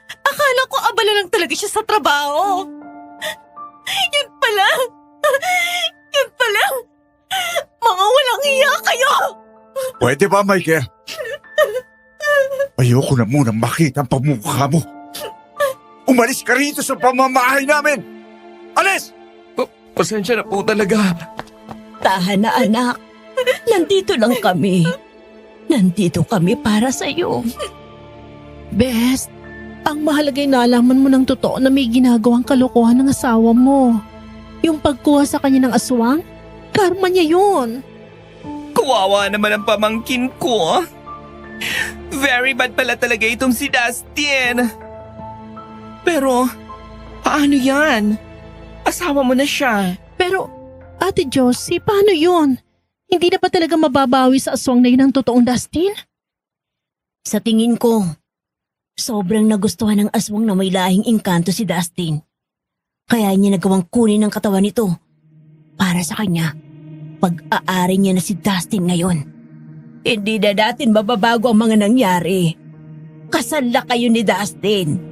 Akala ko abala lang talaga siya sa trabaho. Yun pala. Mga walang hiya kayo. Pwede ba, Michael? Ayoko na munang makita ang pamukha mo. Umalis ka rito sa pamamahay namin! Alis! Pasensya na po talaga. Tahan na, anak. Nandito lang kami. Nandito kami para sa'yo. Best, ang mahalagay na alaman mo ng totoo na may ginagawang kalokohan ng asawa mo. Yung pagkuha sa kanya ng aswang, karma niya yun. Kawawa naman ang pamangkin ko. Very bad pala talaga itong si Dustin. Pero, paano yan? Asawa mo na siya. Pero, Ate Josie, paano yun? Hindi na ba talaga mababawi sa aswang na yun ang totoong Dustin? Sa tingin ko, sobrang nagustuhan ng aswang na may lahing engkanto si Dustin. Kaya niya nagawang kunin ang katawan nito para sa kanya. Pag-aari niya na si Dustin ngayon. Hindi na natin mababago ang mga nangyari. Kasal na kayo ni Dustin.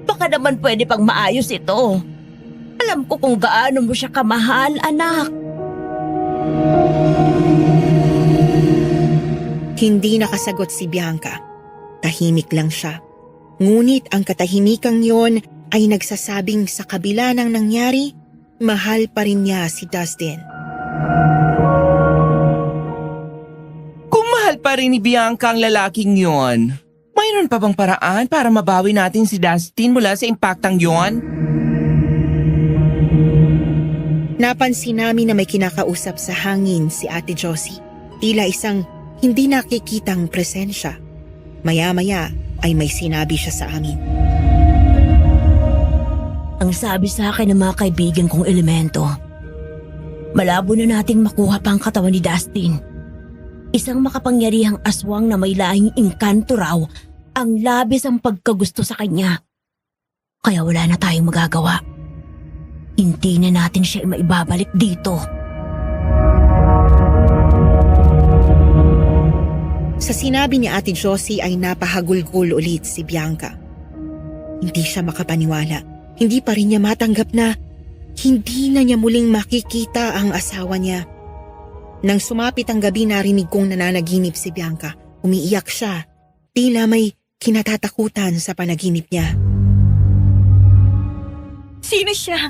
Baka naman pwede pang maayos ito. Alam ko kung gaano mo siya kamahal, anak. Hindi nakasagot si Bianca. Tahimik lang siya. Ngunit ang katahimikang yon ay nagsasabing sa kabila ng nangyari, mahal pa rin niya si Dustin. Kung mahal pa rin ni Bianca ang lalaking yon, mayroon pa bang paraan para mabawi natin si Dustin mula sa impaktang yon? Napansin namin na may kinakausap sa hangin si Ate Josie. Tila isang hindi nakikitang presensya. Maya-maya ay may sinabi siya sa amin. Ang sabi sa akin ng mga kaibigan kong elemento, malabo na nating makuha pa ang katawan ni Dustin. Isang makapangyarihang aswang na may lahing engkanto raw ang labis ang pagkagusto sa kanya. Kaya wala na tayong magagawa. Hindi na natin siya maibabalik dito. Sa sinabi ni Ate Josie ay napahagulgol ulit si Bianca. Hindi siya makapaniwala. Hindi pa rin niya matanggap na hindi na niya muling makikita ang asawa niya. Nang sumapit ang gabi, narinig kong nananaginip si Bianca. Umiiyak siya. Tila may kinatatakutan sa panaginip niya. Sino siya?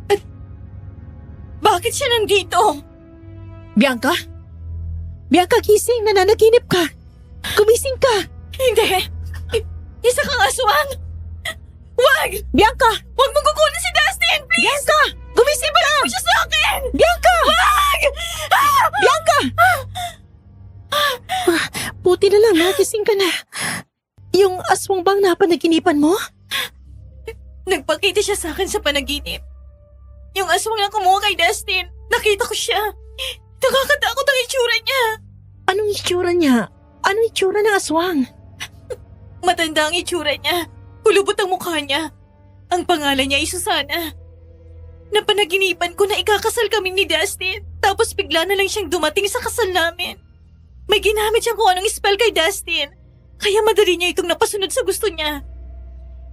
At bakit siya nandito? Bianca? Bianca, gising! Nananaginip ka! Gumising ka! Hindi! Isa kang aswang! Wag! Bianca! Huwag mong kukunin si Dustin! Please! Bianca! Gumising ka! Huwag siya sa akin! Bianca! Wag! Bianca! Buti na lang, nagising ka na. Yung aswang bang napanaginipan mo? Nagpakita siya sa akin sa panaginip. Yung aswang na kumuha kay Dustin, nakita ko siya. Nakakatakot ang itsura niya. Anong itsura niya? Anong itsura ng aswang? Matanda ang itsura niya. Kulubot ang mukha niya. Ang pangalan niya ay Susana. Napanaginipan ko na ikakasal kami ni Dustin. Tapos bigla na lang siyang dumating sa kasal namin. May ginamit siyang kung anong spell kay Dustin. Kaya madali niya itong napasunod sa gusto niya.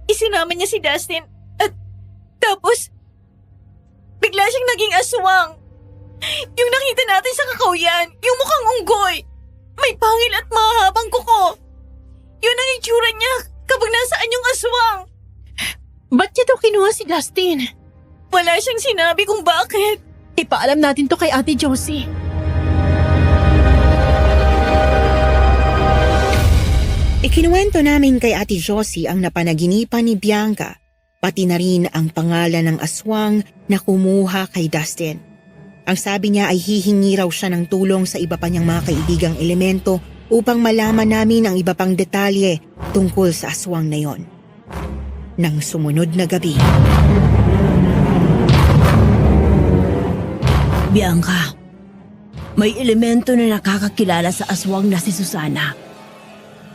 Isinama niya si Dustin at tapos bigla siyang naging aswang. Yung nakita natin sa kakauyan, yung mukhang unggoy. May pangil at mahabang kuko. Yun ang itsura niya kapag nasaan yung aswang. Ba't niya daw kinuha si Dustin? Wala siyang sinabi kung bakit. Ipaalam natin to kay Ate Josie. Ikinuwento namin kay Ate Josie ang napanaginipan ni Bianca, pati na rin ang pangalan ng aswang na kumuha kay Dustin. Ang sabi niya ay hihingi raw siya ng tulong sa iba pa niyang mga kaibigang elemento upang malaman namin ang iba pang detalye tungkol sa aswang na yon. Nang sumunod na gabi. Bianca, may elemento na nakakakilala sa aswang na si Susana.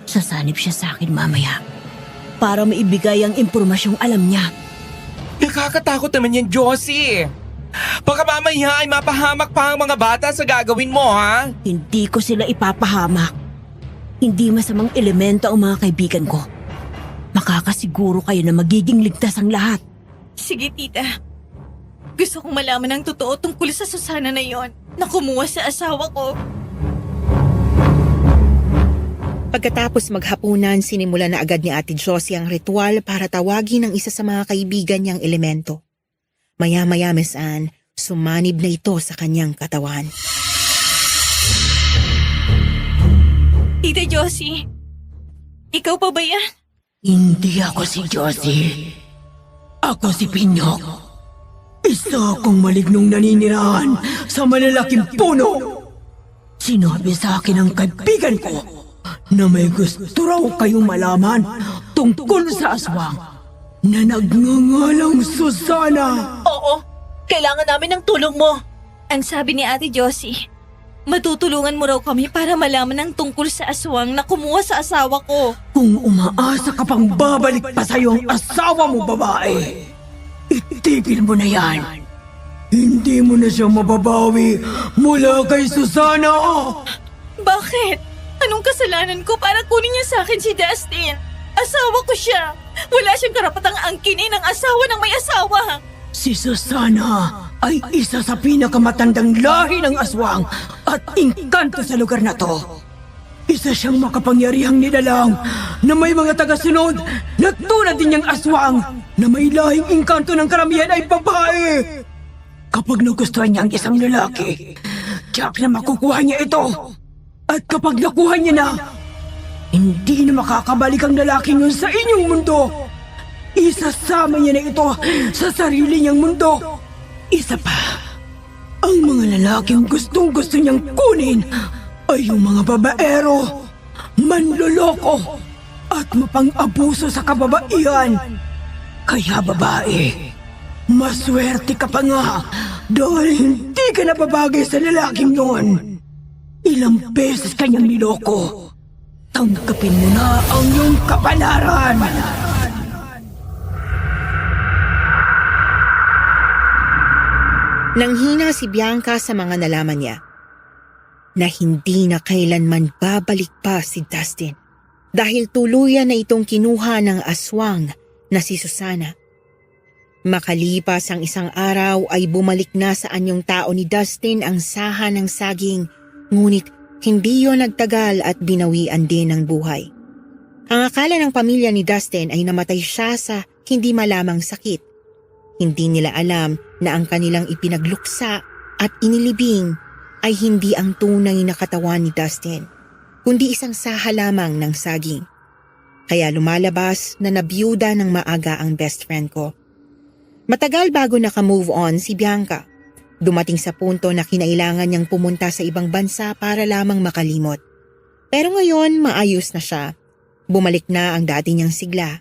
Sasanib siya sa akin mamaya para maibigay ang impormasyong alam niya. Nakakatakot naman yan, Josie. Baka mamaya ay mapahamak pa ang mga bata sa gagawin mo, ha? Hindi ko sila ipapahamak. Hindi masamang elemento ang mga kaibigan ko. Makakasiguro kayo na magiging ligtas ang lahat. Sige, tita. Gusto kong malaman ang totoo tungkol sa Susana na yon na kumuha sa asawa ko. Pagkatapos maghapunan, sinimula na agad ni Ate Josie ang ritual para tawagin ang isa sa mga kaibigan niyang elemento. Maya-maya, Miss Anne, sumanib na ito sa kanyang katawan. Tita Josie, ikaw pa ba yan? Hindi ako si Josie. Ako si Pinyok. Isa akong malignong naninirahan sa malalaking puno. Sinabi sa akin ng kaibigan ko na may gusto raw kayong malaman tungkol sa aswang na nagngangalang Susana. Oo, kailangan namin ng tulong mo. Ang sabi ni Ate Josie, matutulungan mo raw kami para malaman ang tungkol sa aswang na kumuha sa asawa ko. Kung umaasa ka pang babalik pa sa'yo ang asawa mo, babae, itigil mo na yan. Hindi mo na siya mababawi mula kay Susana. Bakit? Anong kasalanan ko para kunin niya sa akin si Dustin? Asawa ko siya. Wala siyang karapatang angkinin ng asawa ng may asawa. Si Susana ay isa sa pinakamatandang lahi ng aswang at engkanto sa lugar na to. Isa siyang makapangyarihang nilalang na may mga tagasunod na tulad din niyang aswang na may lahing engkanto ng karamihan ay babae. Kapag nagustuhan niya ang isang lalaki, tiyak na makukuha niya ito. At kapag nakuha niya na, hindi na makakabalik ang lalaking yun sa inyong mundo. Isasama niya na ito sa sarili niyang mundo. Isa pa, ang mga lalaking gustong-gusto niyang kunin ay yung mga babaero, manloloko, at mapang-abuso sa kababaihan. Kaya babae, maswerte ka pa nga dahil hindi ka nababagay sa lalaking yun. Ilang beses kanyang niloko. Tanggapin mo na ang iyong kapalaran. Nanghina si Bianca sa mga nalaman niya na hindi na kailanman babalik pa si Dustin dahil tuluyan na itong kinuha ng aswang na si Susana. Makalipas ang isang araw ay bumalik na sa anyong tao ni Dustin ang saha ng saging, ngunit hindi yon nagtagal at binawian din ng buhay. Ang akala ng pamilya ni Dustin ay namatay siya sa hindi malamang sakit. Hindi nila alam na ang kanilang ipinagluksa at inilibing ay hindi ang tunay na katawan ni Dustin, kundi isang saha lamang ng saging. Kaya lumalabas na nabiyuda ng maaga ang best friend ko. Matagal bago naka-move on si Bianca. Dumating sa punto na kinailangan niyang pumunta sa ibang bansa para lamang makalimot. Pero ngayon maayos na siya. Bumalik na ang dati niyang sigla.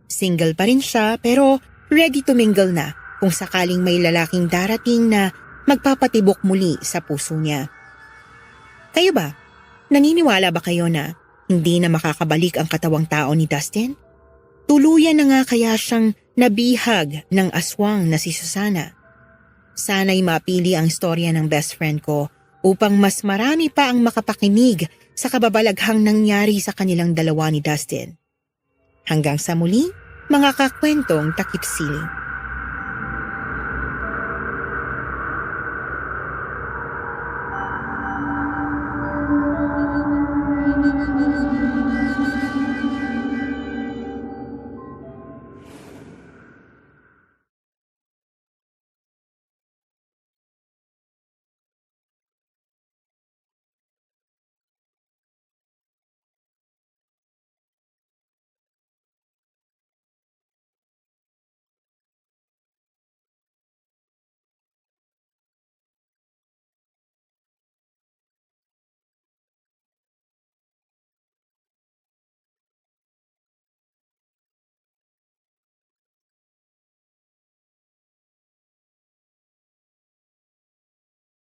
Single pa rin siya pero ready to mingle na kung sakaling may lalaking darating na magpapatibok muli sa puso niya. Kayo ba? Naniniwala ba kayo na hindi na makakabalik ang katawang tao ni Dustin? Tuluyan na nga kaya siyang nabihag ng aswang na si Susana. Sana'y mapili ang storya ng best friend ko upang mas marami pa ang makapakinig sa kababalaghang nangyari sa kanilang dalawa ni Dustin. Hanggang sa muli, mga kakwentong takip siling.